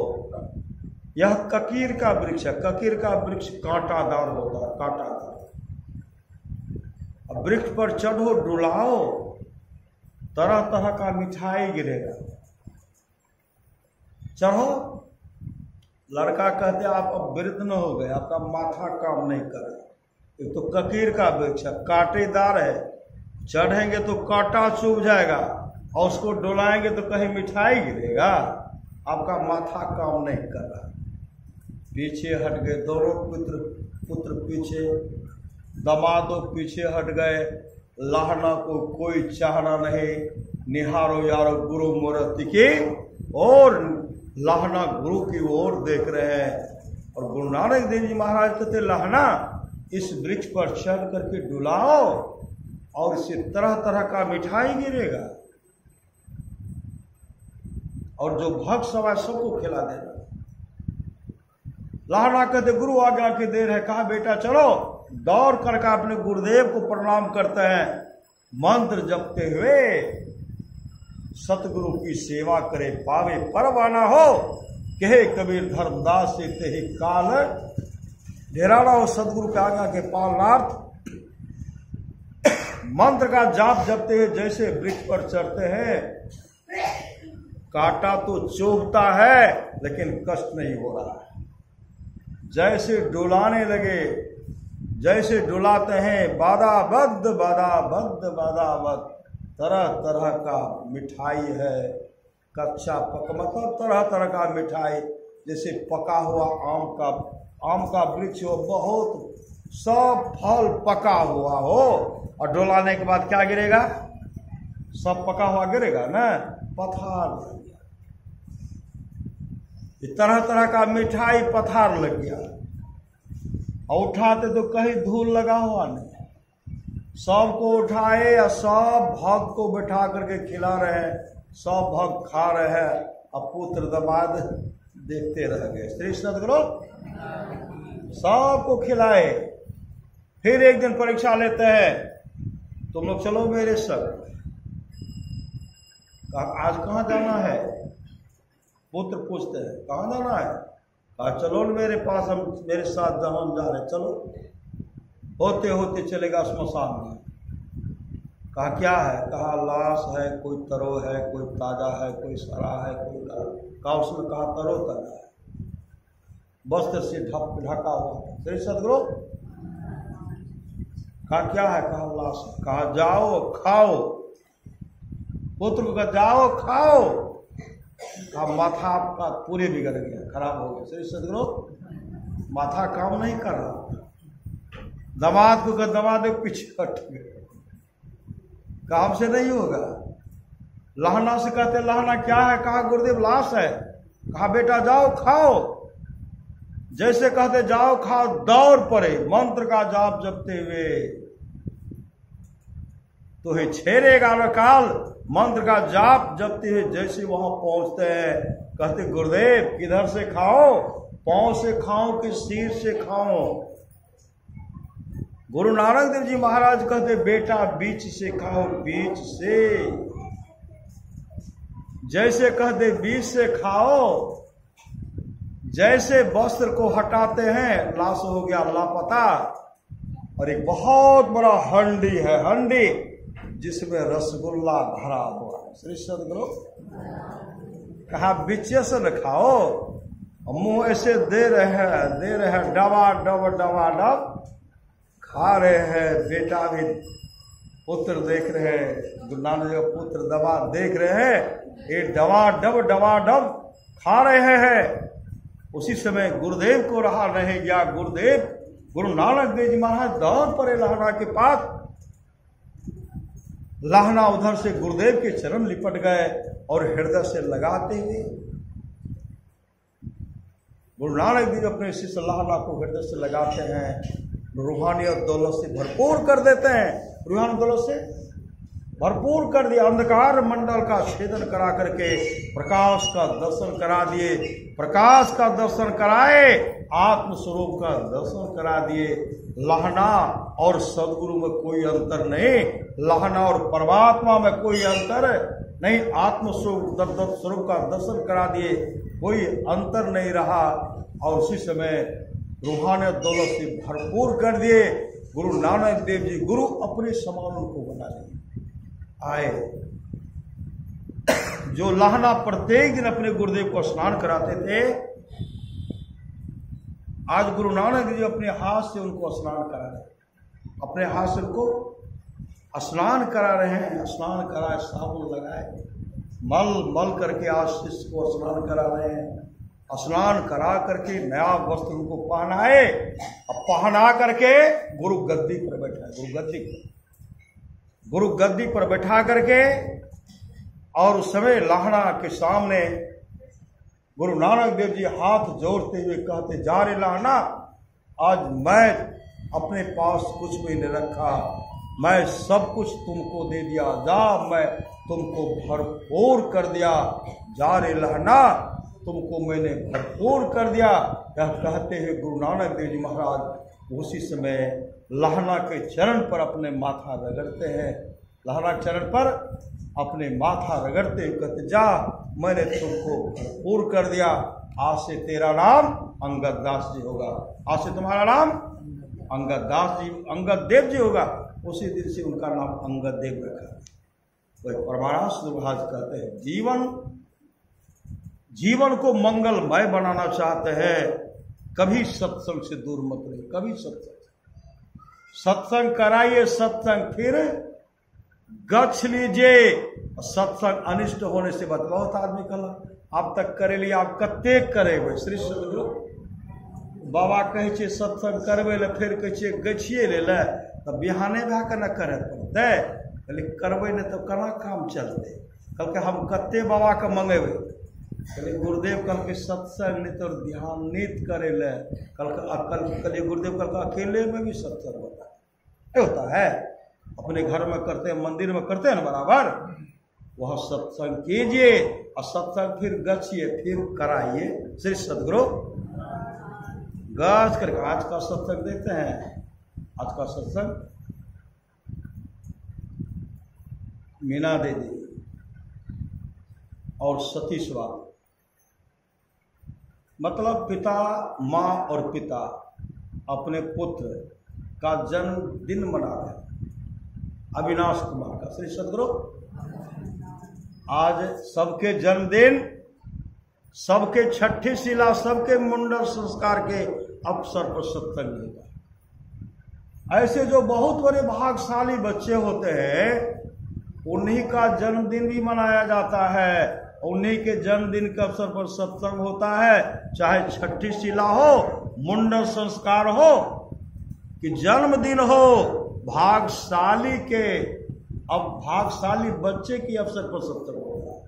[SPEAKER 1] यह ककीर का वृक्ष है। ककीर का वृक्ष कांटादार होता है, कांटादार। अब वृक्ष पर चढ़ो, डुलाओ, तरह तरह का मिठाई गिरेगा। चढ़ो। लड़का कहते, आप अब वृद्ध न हो गए, आपका माथा काम नहीं कर रहा। एक तो ककीर का वृक्ष है, कांटेदार है, चढ़ेंगे तो कांटा चुभ जाएगा, और उसको डुलाएंगे तो कहीं मिठाई गिरेगा। आपका माथा काम नहीं कर रहा। पीछे हट गए दोनों पुत्र पीछे, दमादो पीछे हट गए। लहना को कोई चाहना नहीं, निहारो यारो गुरु मूर्ति की, और लहना गुरु की ओर देख रहे हैं। और गुरु नानक देव जी महाराज कहते, लहना इस वृक्ष पर चढ़ करके डुलाओ, और इससे तरह तरह का मिठाई गिरेगा। और जो भक्त सब है सबको खिला देना। लाहना कहते गुरु आज्ञा की देर है। कहा बेटा चलो, दौड़ करके अपने गुरुदेव को प्रणाम करते हैं। मंत्र जपते हुए सतगुरु की सेवा करे पावे परवाना हो। कहे कबीर धर्मदास से ते ही काल ढेराना हो। सतगुरु के आज्ञा के पालनार्थ मंत्र का जाप जपते हुए जैसे वृक्ष पर चढ़ते हैं। कांटा तो चुभता है लेकिन कष्ट नहीं हो रहा है। जैसे डुलाने लगे, जैसे डुलाते हैं, बादाबद्ध बादाबद्ध बादाबद्ध तरह तरह का मिठाई है। कच्चा पक मतलब तरह तरह का मिठाई, जैसे पका हुआ आम का वृक्ष हो, बहुत सब फल पका हुआ हो और डुलाने के बाद क्या गिरेगा? सब पका हुआ गिरेगा ना, पथार लग गया। तरह तरह का मिठाई पथार लग गया और उठाते तो कहीं धूल लगा हुआ नहीं। सबको उठाए और सब भक्त को बैठा करके खिला रहे हैं। सब भक्त खा रहे हैं और पुत्र दामाद देखते रह गए। श्री सतगुरु सबको खिलाए। फिर एक दिन परीक्षा लेते हैं, तुम लोग चलो मेरे संग। आज कहाँ जाना है? पुत्र पूछते हैं कहाँ जाना है? कहा चलो न मेरे पास, हम मेरे साथ जहाँ हम जा रहे चलो। होते होते चलेगा श्मशान में। कहा क्या है? कहा लाश है, कोई तरो है, कोई ताजा है, कोई सड़ा है, कोई कहा उसने कहा तरो ताजा है, वस्त्र से ढका हुआ। श्री सतगुरु कहा क्या है? कहा लाश है। कहा जाओ खाओ। पुत्र को कहा जाओ खाओ। कहा माथा आपका पूरे बिगड़ गया, खराब हो गया। श्री सतगुरु माथा काम नहीं कर रहा। दामाद को कहा दामाद पीछे हट गए, काम से नहीं होगा। लहना से कहते लहना क्या है? कहा गुरुदेव लाश है। कहा बेटा जाओ खाओ। जैसे कहते जाओ खाओ, दौड़ पड़े मंत्र का जाप जपते हुए। तो ही छेड़ेगा न काल। मंत्र का जाप जपते हुए जैसे वहां पहुंचते हैं, कहते गुरुदेव किधर से खाओ? पांव से खाओ कि सिर से खाओ? गुरु नानक देव जी महाराज कहते बेटा बीच से खाओ, बीच से। जैसे कहते बीच से खाओ, जैसे वस्त्र को हटाते हैं लाश हो गया लापता। और एक बहुत बड़ा हंडी है, हंडी जिसमें रसगुल्ला भरा हुआ है। श्री सतगुरु कहा बीचे से न खाओ। मुंह ऐसे दे रहे हैं डबा डब डबा डब खा रहे हैं। बेटा भी पुत्र देख रहे हैं, गुरु नानक जी का पुत्र दबा देख रहे हैं, ये डबा डब खा रहे हैं। उसी समय गुरुदेव को रहा नहीं गया। गुरु नानक देव जी महाराज दौड़ पड़े लहना के पास। लहना उधर से गुरुदेव के चरण लिपट गए और हृदय से लगाते हुए गुरु नानक देव अपने शिष्य लहना को हृदय से लगाते हैं। रूहानियत दौलत से भरपूर कर देते हैं। रूहानी दौलत से भरपूर कर दिया। अंधकार मंडल का छेदन करा करके प्रकाश का दर्शन करा दिए। प्रकाश का दर्शन कराए, आत्म स्वरूप का दर्शन करा दिए। लहना और सदगुरु में कोई अंतर नहीं, लहना और परमात्मा में कोई अंतर नहीं। आत्म स्वरूप का दर्शन करा दिए, कोई अंतर नहीं रहा। और उसी समय रूहानियत दौलत से भरपूर कर दिए। गुरु नानक देव जी गुरु अपने समान उनको बना दिए। आए जो लहना प्रत्येक दिन अपने गुरुदेव को स्नान कराते थे, आज गुरु नानक देव जी अपने हाथ से उनको स्नान करा रहे हैं। अपने हाथ से उनको स्नान करा रहे हैं। स्नान कराए, साबुन लगाए, मल करके आज शिष्य को स्नान करा रहे हैं। स्नान करा करके नया वस्त्र उनको पहनाए और पहना करके गुरु गद्दी पर बैठाए। गुरु गद्दी पर बैठा करके और उस समय लहना के सामने गुरु नानक देव जी हाथ जोड़ते हुए कहते जा रे लहना, आज मैं अपने पास कुछ भी नहीं रखा, मैं सब कुछ तुमको दे दिया, जा मैं तुमको भरपूर कर दिया, जा रे लहना तुमको मैंने भरपूर कर दिया। यह कहते हुए गुरु नानक देव जी महाराज उसी समय लहना के चरण पर अपने माथा रगड़ते हैं, लहना के चरण पर अपने माथा रगड़ते हुए कहते, जा मैंने तुमको भरपूर कर दिया, आज से तेरा नाम अंगद दास जी होगा, आज से तुम्हारा नाम अंगद दास जी, अंगद देव जी होगा। उसी दिन से उनका नाम अंगद देव रखा। वही परमानंद महाराज कहते हैं, जीवन को मंगलमय बनाना चाहते हैं, कभी सत्संग से दूर मत रहिए, कभी सत्संग कराइए, सत्संग फिर गछ लीजिए। सत्संग अनिष्ट होने से बच। बहुत आदमी कहला आप तक करे लिए, आप कते करे श्री सदगुरु बाबा कहे छे सत्संग करबे ले, फिर कहे छे गछिए ले ले, तब बिहाने भए के न करे पड़ते, कहलिए करबे नहीं तो केना काम चलते। कल के हम कते बाबा के मंगेबे, कहलिए गुरुदेव कल के सत्संग नहीं तो ध्यान नित करे ले, कल गुरुदेव कल के अकेले में भी सत्संग होता है, अपने घर में करते हैं, मंदिर में करते हैं ना बराबर, वह सत्संग कीजिए और सत्संग फिर गछिए, फिर कराइए। श्री सदगुरु गछ करके आज का सत्संग देखते हैं, आज का सत्संग मीना दीदी और सतीश बाबू, मतलब पिता माँ और पिता अपने पुत्र का जन्मदिन मना रहे, अविनाश कुमार का। श्री सदगुरु आज सबके जन्मदिन, सबके छठी शिला, सबके मुंडन संस्कार के अवसर पर सत्संग होगा। ऐसे जो बहुत बड़े भाग्यशाली बच्चे होते हैं उन्हीं का जन्मदिन भी मनाया जाता है, उन्हीं के जन्मदिन के अवसर पर सत्संग होता है, चाहे छठी शिला हो, मुंडन संस्कार हो कि जन्मदिन हो, भाग्यशाली के अब भाग्यशाली बच्चे के अवसर पर सत्संग होता है।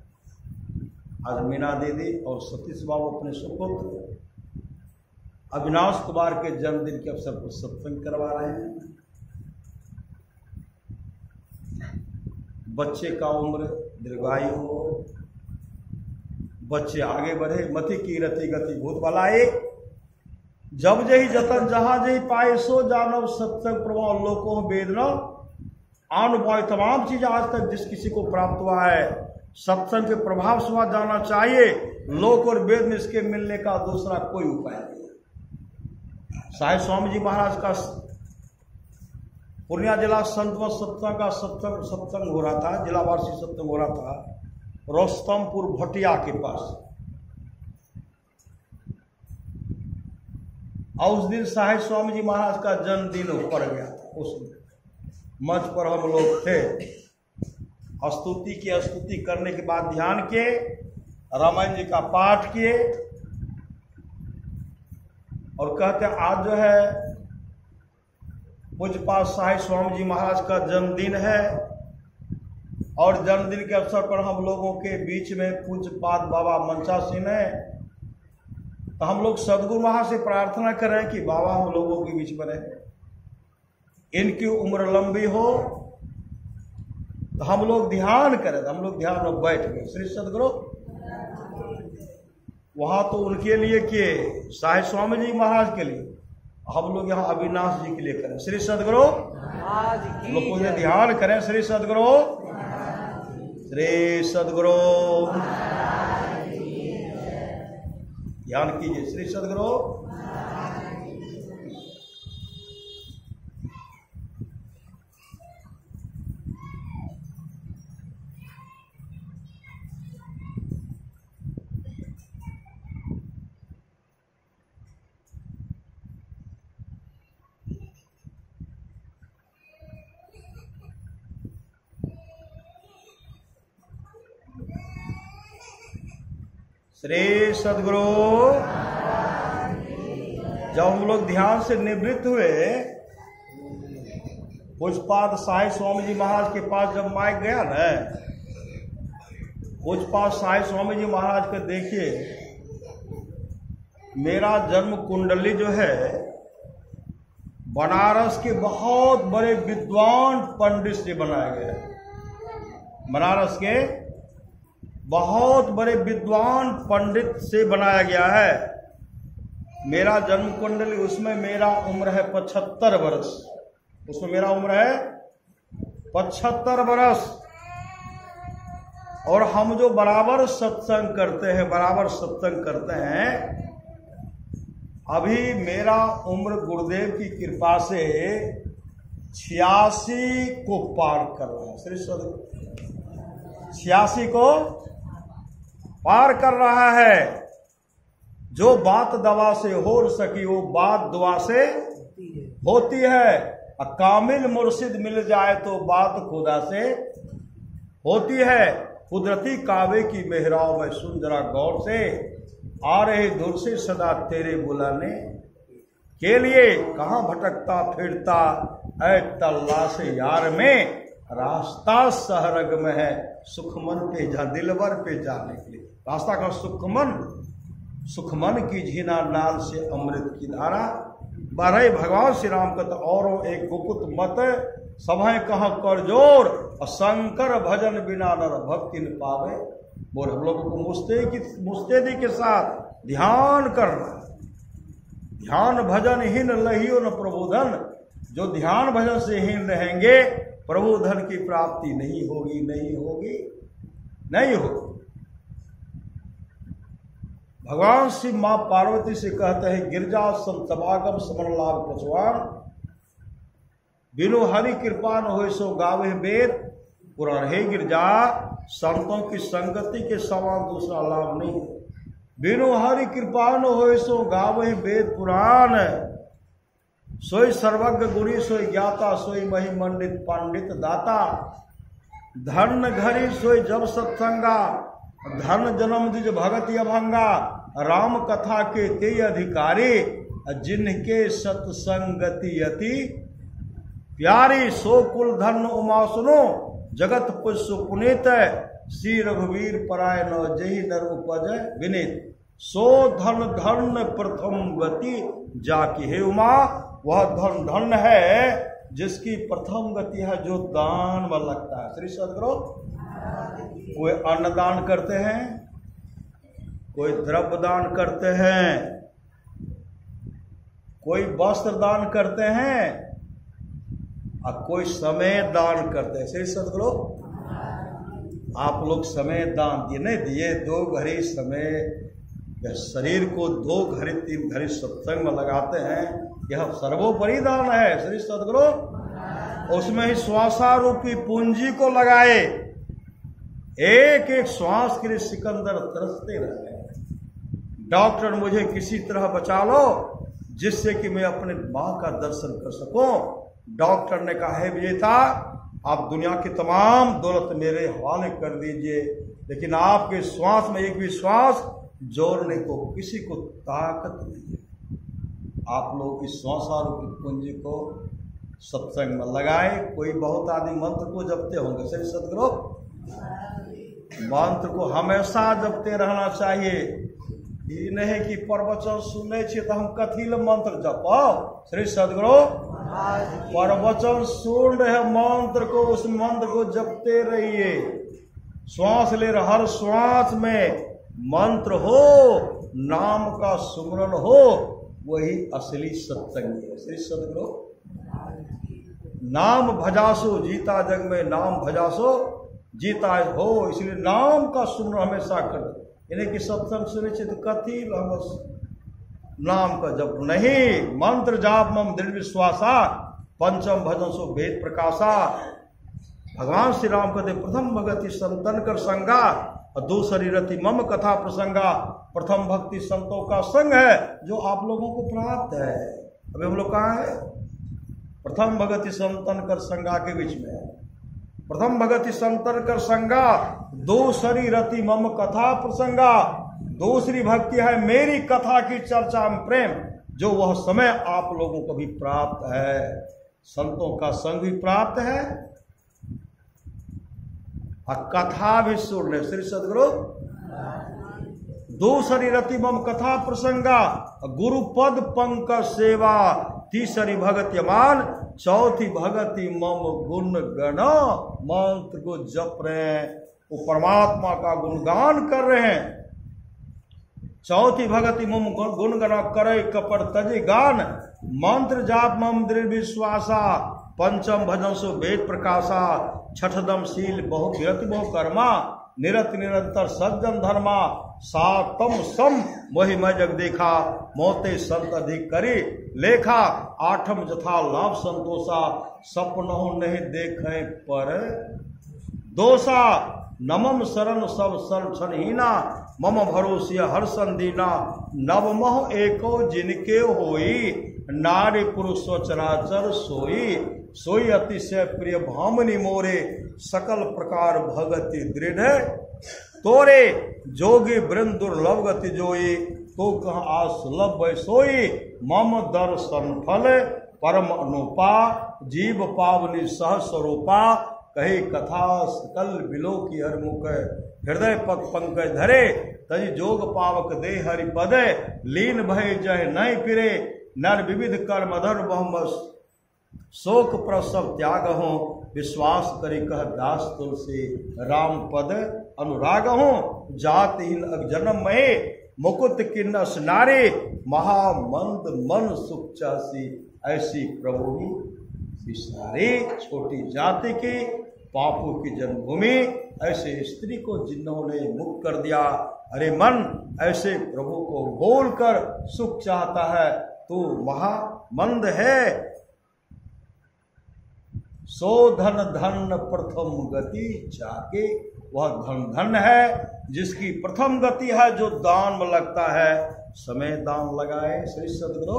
[SPEAKER 1] आज मीना दीदी और सतीश बाबू अपने सुपुत्र अविनाश कुमार के जन्मदिन के अवसर पर सत्संग करवा रहे हैं। बच्चे का उम्र दीर्घायु हो, बच्चे आगे बढ़े, मति की रति गति भूत बलाए, जब जही जतन जहां जही पाए सो जानव, सत्संग प्रभाव लोकों वेदना अनुभव, तमाम चीजें आज तक जिस किसी को प्राप्त हुआ है सत्संग के प्रभाव से वहां जाना चाहिए। लोक और वेद में इसके मिलने का दूसरा कोई उपाय नहीं है। साहिब स्वामी जी महाराज का पूर्णिया जिला संतवत सत्संग का सत्संग हो रहा था, जिला वार्षिक सत्संग हो रहा था रोस्तमपुर भटिया के पास, और उस दिन साहिब स्वामी जी महाराज का जन्मदिन पड़ गया था। उस मंच पर हम लोग थे, स्तुति की, स्तुति करने के बाद ध्यान किए, रामायण जी का पाठ किए और कहते आज जो है पूज्यपाद साहिब स्वामी जी महाराज का जन्मदिन है और जन्मदिन के अवसर पर हम लोगों के बीच में पूज्यपाद बाबा मंचा सिंह है, तो हम लोग सदगुरु महाराज से प्रार्थना करें कि बाबा हम लोगों के बीच में रहे, इनकी उम्र लंबी हो। तो हम लोग ध्यान करें, तो हम लोग ध्यान में बैठ गए। श्री सदगुरु वहां तो उनके लिए किए, साहिब स्वामी जी महाराज के लिए, हम लोग यहाँ अविनाश जी के लिए करें। श्री सदगुरु लोग ध्यान करें। श्री सदगुरु, श्री सदगुरु ध्यान कीजिए। श्री सदगुरु श्री सदगुरु। जब हम लोग ध्यान से निवृत्त हुए, पूज्यपाद साहिब स्वामी जी महाराज के पास जब माइक गया ना, पूज्यपाद साहिब स्वामी जी महाराज को देखिए, मेरा जन्म कुंडली जो है बनारस के बहुत बड़े विद्वान पंडित से बनाया गया है। बनारस के बहुत बड़े विद्वान पंडित से बनाया गया है। मेरा जन्म कुंडली, उसमें मेरा उम्र है 75 वर्ष, उसमें मेरा उम्र है 75 वर्ष। और हम जो बराबर सत्संग करते हैं, अभी मेरा उम्र गुरुदेव की कृपा से 86 को पार कर रहा है। श्री सदगुरु 86 को पार कर रहा है। जो बात दवा से हो सकी वो बात दुआ से होती है। कामिल मुर्शिद मिल जाए तो बात खुदा से होती है। कुदरती कावे की मेहराव में सुन जरा गौर से, आ रहे दूर से सदा तेरे बुलाने के लिए। कहाँ भटकता फिरता ऐ तल्ला से यार में, रास्ता सहरग में है सुखमन पे जा, दिलवर पे जाने के लिए। रास्ता का सुखमन की झीना नाल से अमृत की धारा बरई। भगवान श्री राम कहते और एक गुपुत मत सभय कहाँ कर जोर, शंकर भजन बिना नर भक्ति न पावे। और हम लोगों को मुस्तैदी के साथ ध्यान करना। ध्यान भजन हीन लहियो न प्रबोधन। जो ध्यान भजन से हीन रहेंगे प्रबोधन की प्राप्ति नहीं होगी। भगवान श्री मां पार्वती से कहते हैं, गिरजा समागम समर लाभ पचवान, बिनु हरि कृपा न होय सो गावे वेद पुराण। हे गिरजा, संतों की संगति के समान दूसरा लाभ नहीं। बिनु हरि कृपा न होय सो गावे वेद पुराण। सोई सर्वज्ञ गुणी सोई ज्ञाता, सोई मही मंडित पंडित दाता। धन घरी सोई जब सत्संगा, धन जन्म द्विज भगति अभंगा। राम कथा के ते अधिकारी, जिनके सत्संगति अति प्यारी। सो कुल धन उमा सुनो, जगत पुष्य पुनीत। श्री रघुवीर पराय न जही नर उपज विनीत। सो धन धन प्रथम गति जाकी। हे उमा, वह धन धन है जिसकी प्रथम गति है, जो दान में लगता है। श्री सदगुरु कोई अन्न दान करते हैं, कोई द्रव्य दान करते हैं, कोई वस्त्र दान करते हैं, और कोई समय दान करते हैं। श्री सदगुरु आप लोग समय दान दिए नहीं दिए? 2 घड़ी समय शरीर को 2 घड़ी 3 घड़ी सत्संग में लगाते हैं, यह सर्वोपरि दान है। श्री सदगुरु उसमें ही श्वासारूपी पूंजी को लगाए। एक एक श्वास के लिए सिकंदर तरसते रहे। डॉक्टर मुझे किसी तरह बचा लो जिससे कि मैं अपने मां का दर्शन कर सकूं। डॉक्टर ने कहा, है विजेता, आप दुनिया की तमाम दौलत मेरे हवाले कर दीजिए, लेकिन आपके श्वास में एक भी श्वास जोड़ने को किसी को ताकत नहीं है। आप लोग इस श्वासारूपी पूंजी को सत्संग में लगाए। कोई बहुत आदमी मंत्र को जपते होंगे। श्री सदगुरु मंत्र को हमेशा जपते रहना चाहिए। ये नहीं कि प्रवचन सुने तो हम कथी ले मंत्र जपो। श्री सदगुरु प्रवचन सुन रहे मंत्र को, उस मंत्र को जपते रहिए। श्वास ले रहे, हर श्वास में मंत्र हो, नाम का सुमरन हो, वही असली सत्संग है। श्री सदगुरु नाम भजासो जीता जग में, नाम भजासो जीता हो। इसलिए नाम का सुमरन हमेशा कर। यानी कि सत्संग सुने तो कथी नाम का जप नहीं। मंत्र जाप मम दृढ़ विश्वासा, पंचम भजन सो वेद प्रकाशा। भगवान श्री राम कहते प्रथम भगति संतन कर संगा, और दूसरी रति मम कथा प्रसंगा। प्रथम भक्ति संतों का संग है जो आप लोगों को प्राप्त है। अभी हम लोग कहाँ है? प्रथम भगति संतन कर संगा के बीच में है। प्रथम भगति संतन कर संगा, दूसरी रति मम कथा प्रसंगा। दूसरी भक्ति है मेरी कथा की चर्चा में प्रेम, जो वह समय आप लोगों को भी प्राप्त है। संतों का संग भी प्राप्त है और कथा भी सुन। श्री सदगुरु दूसरी रति मम कथा प्रसंगा, गुरुपद पंकज सेवा। तीसरी भगति मान, चौथी भगति मम गुण गण। मंत्र को जप रहे हैं, वो परमात्मा का गुणगान कर रहे हैं। चौथी भगति मम गुण गण करे कपट तजे गान। मंत्र जाप मम दृढ़ विश्वासा, पंचम भजन सो वेद प्रकाशा। छठदम शील बहु विरति बहु कर्मा, निरत निरंतर सज्जन धर्मा। सातम सम मोहि मैं जग देखा, मोते संत अधिक करी लेखा। आठम जथा लाभ संतोषा, सपनों नहीं देखे पर दोषा। नमम शरण सब शरणहीना, मम भरोसिया हर संदीना। नवमह एको जिनके होई, नारी पुरुष चराचर सोई। सोई अतिशय प्रिय भामनी मोरे, सकल प्रकार भगति दृढ़ तोरे। जोगी वृंद दुर्लभ गति जोई, तो कह आस लब सोई। मम दर्शन फल परम अनुपा, जीव पावनी सह स्वरूपा। कही कथा सकल बिलो की हर मुख, हृदय पग पंकज धरे। तजी जोग पावक दे हरि पद, लीन भय जय नहीं फिरे। नर विविध कर्म धर बहुमस, शोक प्रसव त्याग हो। विश्वास करी कह दास तुलसी, राम पद अनुराग हो। जातिहीन जन्म में मुकुट किन्नस नारे, महामंद मन सुख चासी। ऐसी प्रभु विसारे, छोटी जाति की पापों की जन्मभूमि। ऐसे स्त्री को जिन्होंने मुक्त कर दिया। अरे मन, ऐसे प्रभु को बोलकर सुख चाहता है, तू महामंद है। सो धन धन प्रथम गति जाके, वह धन धन है जिसकी प्रथम गति है, जो दान में लगता है। समय दान लगाए श्री सदगुरु।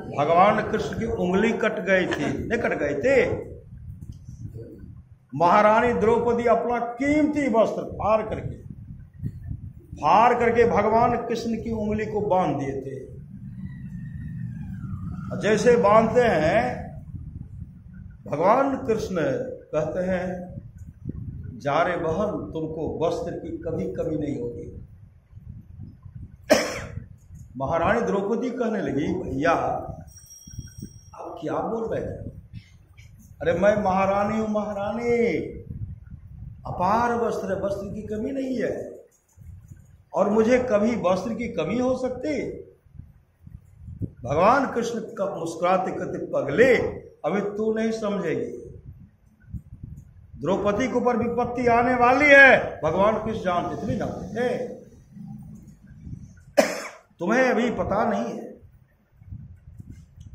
[SPEAKER 1] भगवान कृष्ण की उंगली कट गई थी, नहीं कट गए थे। महारानी द्रौपदी अपना कीमती वस्त्र फाड़ करके भगवान कृष्ण की उंगली को बांध दिए थे। जैसे बांधते हैं, भगवान कृष्ण कहते हैं, जा रे बहन, तुमको वस्त्र की कभी कमी नहीं होगी। महारानी द्रौपदी कहने लगी, भैया आप क्या बोल रहे हैं? अरे मैं महारानी हूं, महारानी। अपार वस्त्र है, वस्त्र की कमी नहीं है, और मुझे कभी वस्त्र की कमी हो सकती? भगवान कृष्ण का मुस्कुराते कहते, पगले अभी तू नहीं समझेगी, द्रौपदी के ऊपर विपत्ति आने वाली है। भगवान कृष्ण जानते थे, नहीं जानते थे? तुम्हें अभी पता नहीं है,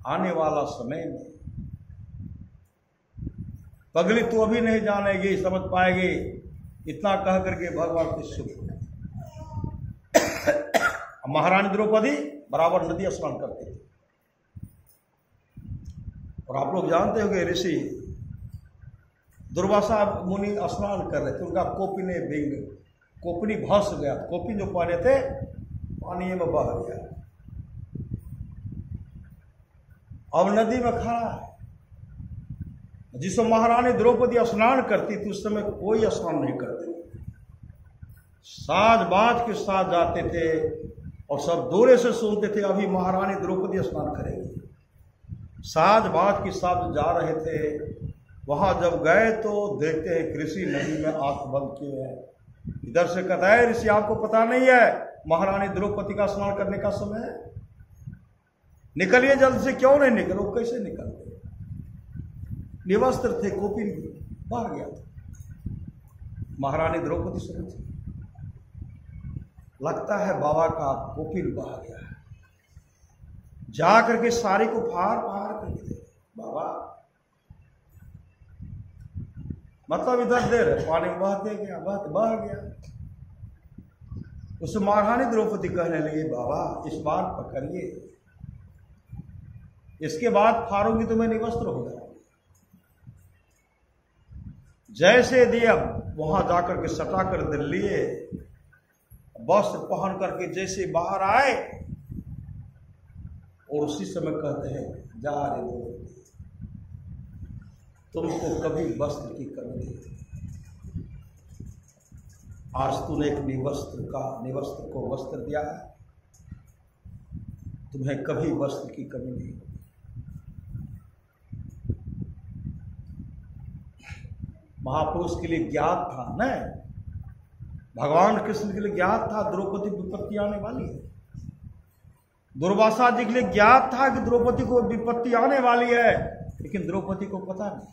[SPEAKER 1] आने वाला समय में पगली तू अभी नहीं जानेगी, समझ पाएगी। इतना कह करके भगवान कृष्ण महारानी द्रौपदी बराबर नदी स्नान करते थे। और आप लोग जानते होंगे, ऋषि दुर्वासा मुनि स्नान कर रहे थे, उनका कोपिने भीग, कोपनी भस गया। कोपी जो पहने थे पानी में बह गया। अब नदी में खड़ा है। जिस महारानी द्रौपदी स्नान करती थी, उस समय कोई स्नान नहीं करते, साज बाज के साथ जाते थे और सब दूरे से सुनते थे, अभी महारानी द्रौपदी स्नान करेंगी। साज बाज के साथ जा रहे थे। वहां जब गए तो देखते हैं ऋषि नदी में आंख बंद किए हैं। इधर से कहता है, ऋषि आपको पता नहीं है महारानी द्रौपदी का स्नान करने का समय है, निकलिए जल्द से। क्यों नहीं निकलो? कैसे निकलते? निवस्त्र थे, कोपिन बह गया था। महारानी द्रौपदी समझ, लगता है बाबा का कोपिन बह गया है। जा करके साड़ी को फाड़ करके दे, बाबा मतलब इधर दे रहे, पानी में बहते गया, बह गया। उस महारानी द्रौपदी कहने लगी, बाबा इस बार पकड़िए, इसके बाद फाड़ूंगी तो मैं निवस्त्र हो जाऊंगी। जैसे दिया वहां जाकर के सटा कर दे लिए, वस्त्र पहन करके जैसे बाहर आए, और उसी समय कहते हैं, जा रे द्रौपदी, तुमको कभी वस्त्र की कमी नहीं। आज तूने एक निवस्त्र को वस्त्र दिया है, तुम्हें कभी वस्त्र की कमी नहीं। महापुरुष के लिए ज्ञात था न, भगवान कृष्ण के लिए ज्ञात था द्रौपदी विपत्ति आने वाली है। दुर्वासा जी के लिए ज्ञात था कि द्रौपदी को विपत्ति आने वाली है, लेकिन द्रौपदी को पता नहीं।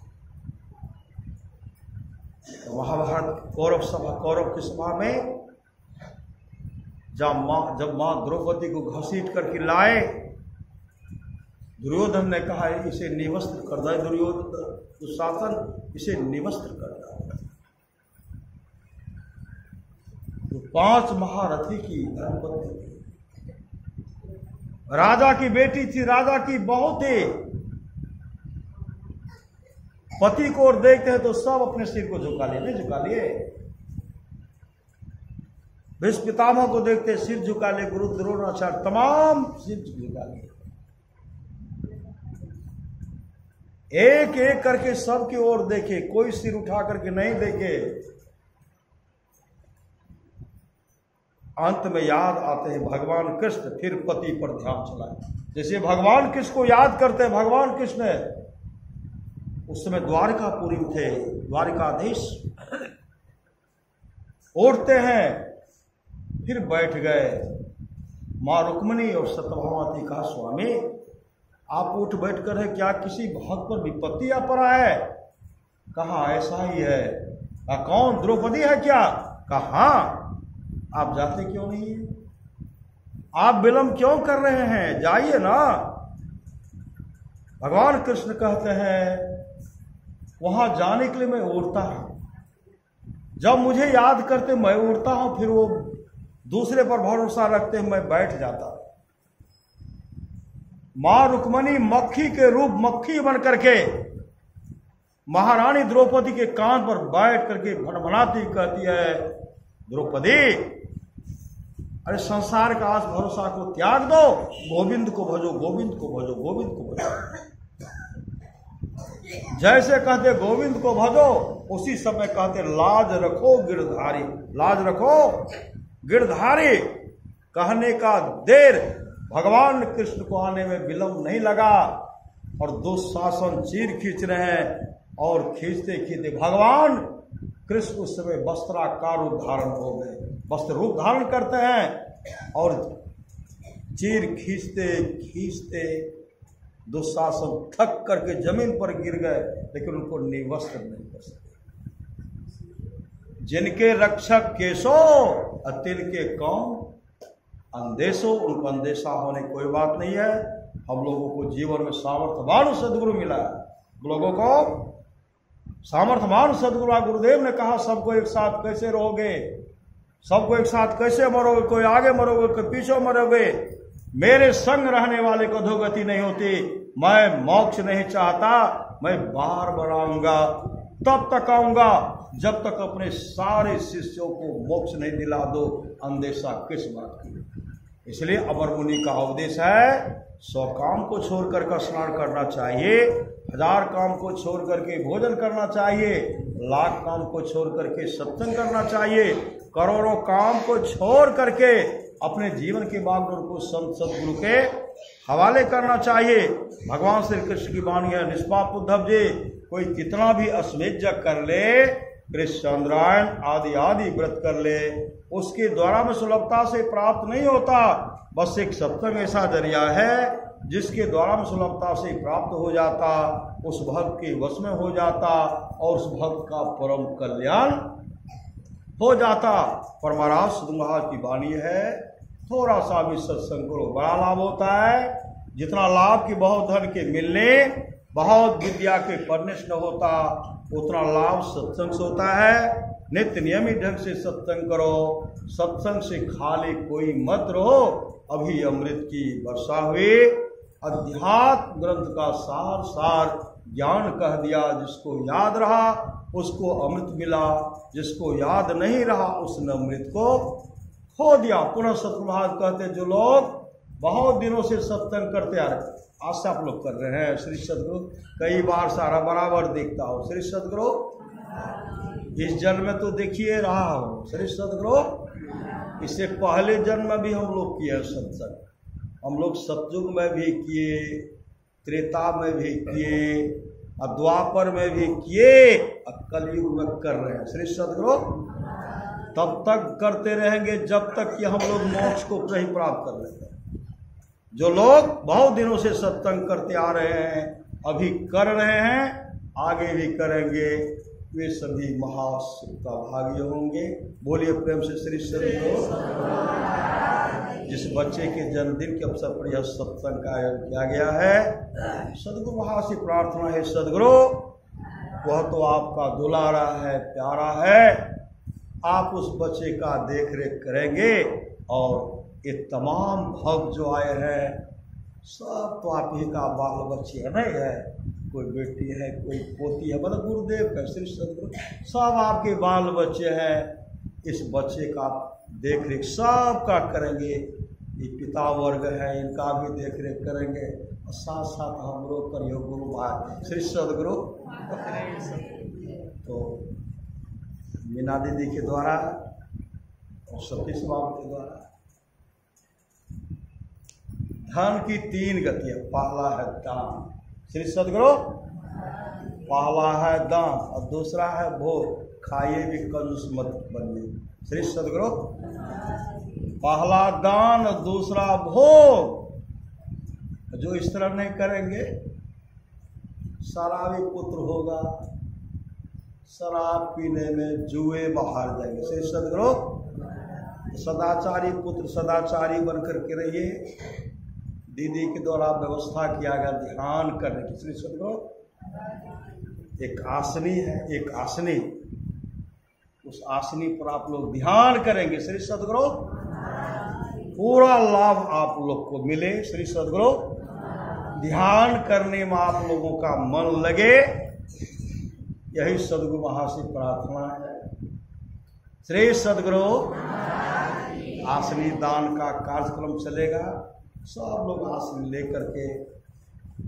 [SPEAKER 1] तो महाभारत कौरव की सभा में जब मां द्रौपदी को घसीट करके लाए, दुर्योधन ने कहा इसे निवस्त्र कर दे, दुशासन इसे निवस्त्र कर दे। तो 5 महारथी की धर्मपत्नी थी, राजा की बेटी थी, राजा की बहू थी। पति को और देखते हैं तो सब अपने सिर को झुका लिए, नहीं झुका लिए। भीष्म पितामह को देखते सिर झुका लिए, गुरु द्रोणाचार्य तमाम सिर झुका लिए। एक एक करके सबकी ओर देखे, कोई सिर उठा करके नहीं देखे। अंत में याद आते हैं भगवान कृष्ण, फिर पति पर ध्यान चलाए। जैसे भगवान कृष्ण को याद करते हैं, भगवान कृष्ण उस समय द्वारकापुरी थे, द्वारकाधीश। उठते हैं, फिर बैठ गए। मां रुक्मिणी और सत्यभामा कहा स्वामी आप उठ बैठ कर है, क्या किसी भक्त पर विपत्ति आ पड़ा है? कहा ऐसा ही है। कहा कौन, द्रौपदी है क्या? कहा आप जाते क्यों नहीं है? आप विलंब क्यों कर रहे हैं? जाइए ना। भगवान कृष्ण कहते हैं वहां जाने के लिए मैं उड़ता हूं। जब मुझे याद करते मैं उड़ता हूं, फिर वो दूसरे पर भरोसा रखते मैं बैठ जाता। मां रुक्मिणी मक्खी के रूप मक्खी बन करके महारानी द्रौपदी के कान पर बैठ करके भनभनाती कहती है द्रौपदी अरे संसार का आस भरोसा को त्याग दो, गोविंद को भजो, गोविंद को भजो, गोविंद को भजो। जैसे कहते गोविंद को भजो, उसी समय कहते लाज रखो गिरधारी, लाज रखो गिरधारी। कहने का देर भगवान कृष्ण को आने में विलंब नहीं लगा और दुशासन चीर खींच रहे हैं और खींचते खींचते भगवान कृष्ण उस समय वस्त्राकार रूप धारण हो गए, वस्त्र रूप धारण करते हैं और चीर खींचते खींचते दुशासन थक करके जमीन पर गिर गए, लेकिन उनको निवस्त्र नहीं कर सके। जिनके रक्षक केशो अतिल के कौन अंदेशो, उनको अंदेशा होने कोई बात नहीं है। हम लोगों को जीवन में सामर्थ्यवान सदगुरु मिला है, लोगों को सामर्थ्यवान सदगुरु। गुरुदेव ने कहा सबको एक साथ कैसे रहोगे, सबको एक साथ कैसे मरोगे, कोई आगे मरोगे कोई पीछे मरोगे। मेरे संग रहने वाले को अधोगति नहीं होती। मैं मोक्ष नहीं चाहता, मैं बार बार आऊंगा, तब तक आऊंगा जब तक अपने सारे शिष्यों को मोक्ष नहीं दिला दो। अंदेशा किस बात की? इसलिए अमर मुनि का उपदेश है 100 काम को छोड़कर का स्नान करना चाहिए, 1000 काम को छोड़ करके भोजन करना चाहिए, 1,00,000 काम को छोड़ करके सत्संग करना चाहिए, करोड़ों काम को छोड़ करके अपने जीवन के बागडोर को संत सदगुरु के हवाले करना चाहिए। भगवान श्री कृष्ण की वाणी है, निष्पाप उद्धव जी कोई कितना भी अश्वेत जग कर ले, कृष्ण चंद्रायण आदि आदि व्रत कर ले, उसके द्वारा में सुलभता से प्राप्त नहीं होता। बस एक सत्संग ऐसा जरिया है जिसके द्वारा में सुलभता से प्राप्त हो जाता, उस भक्त के वश में हो जाता और उस भक्त का परम कल्याण हो जाता। पर महाराज सुध महाराज की वाणी है, थोड़ा सा भी सत्संग करो बड़ा लाभ होता है। जितना लाभ की बहुत धन के मिलने, बहुत विद्या के पढ़ने से न होता, उतना लाभ सत्संग से होता है। नित्य नियमित ढंग से सत्संग करो, सत्संग से खाली कोई मत रहो। अभी अमृत की वर्षा हुई, अध्यात्म ग्रंथ का सार सार ज्ञान कह दिया। जिसको याद रहा उसको अमृत मिला, जिसको याद नहीं रहा उसने अमृत को खो दिया। पुनः सतप्रभात कहते जो लोग बहुत दिनों से सत्संग करते आ रहे, आज से आप लोग कर रहे हैं, श्री सदगुरु कई बार सारा बराबर देखता हो, श्री सदगुरु इस जन्म में तो देखिए रहा हो, श्री सदगुरु इससे पहले जन्म में भी हम लोग किए सत्संग। हम लोग सतयुग में भी किए, त्रेता में भी किए, और द्वापर में भी किए और कलयुग में कर रहे हैं। श्री सद्गुरु तब तक करते रहेंगे जब तक कि हम लोग मोक्ष को नहीं प्राप्त कर लेते हैं। जो लोग बहुत दिनों से सत्संग करते आ रहे हैं, अभी कर रहे हैं, आगे भी करेंगे, वे सभी महासुख का भागी होंगे। बोलिए प्रेम से श्री सद्गुरु। जिस बच्चे के जन्मदिन के अवसर पर यह सत्संग का आयोजन किया गया है, सद्गुरु वहाँ से प्रार्थना है, सद्गुरु वह तो आपका दुलारा है, प्यारा है, आप उस बच्चे का देख रेख करेंगे और ये तमाम भक्त जो आए हैं सब तो आप ही का बाल बच्चे नहीं है, कोई बेटी है, कोई पोती है, मतलब गुरुदेव का श्री सद्गुरु सब आपके बाल बच्चे हैं। इस बच्चे का देख रेख सब का करेंगे, ये पिता वर्ग है इनका भी देख रेख करेंगे और साथ साथ हम लोग करियो गुरु भाई श्री सद्गुरु। तो मीना दीदी के द्वारा और सतीश बाबू के द्वारा धन की 3 गतियां। पहला है दान, श्री सद्गुरु पहला है दान और दूसरा है भोग, खाइए भी कंजूस मत बनिए। श्री सद्गुरु पहला दान और दूसरा भोग। जो इस तरह नहीं करेंगे शराबी पुत्र होगा, शराब पीने में जुए बाहर जाएंगे। श्री सद्गुरु सदाचारी पुत्र सदाचारी बनकर के रहिए। दीदी के द्वारा व्यवस्था किया गया ध्यान करने की। श्री सद्गुरु एक आसनी है, एक आसनी, उस आसनी पर आप लोग ध्यान करेंगे। श्री सद्गुरु पूरा लाभ आप लोग को मिले। श्री सद्गुरु ध्यान करने में आप लोगों का मन लगे, यही सद्गुरु वहां से प्रार्थना है। श्री सद्गुरु आसनी दान का कार्यक्रम चलेगा, सब लोग आसनी लेकर के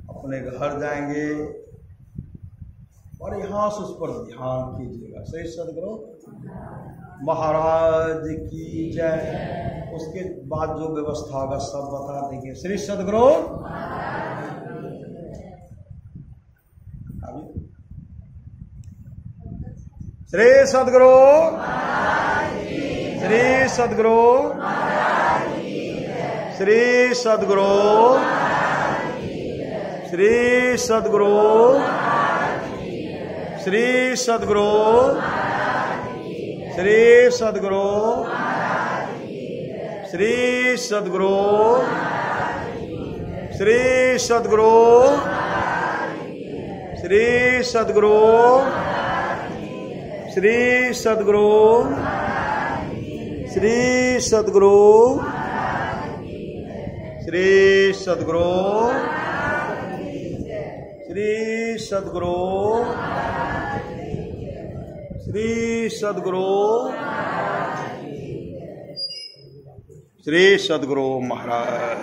[SPEAKER 1] अपने घर जाएंगे और यहाँ से उस पर ध्यान कीजिएगा। श्री सद्गुरु महाराज की जय। उसके बाद जो व्यवस्था होगा सब बता देंगे। श्री सद्गुरु श्री सद्गुरु श्री सद्गुरु श्री सद्गुरु श्री सद्गुरु श्री सद्गुरु श्री सद्गुरु श्री सद्गुरु श्री सद्गुरु श्री सद्गुरु श्री सद्गुरु श्री सद्गुरु श्री सद्गुरु श्री सद्गुरु श्री सद्गुरु श्री सद्गुरु महाराज।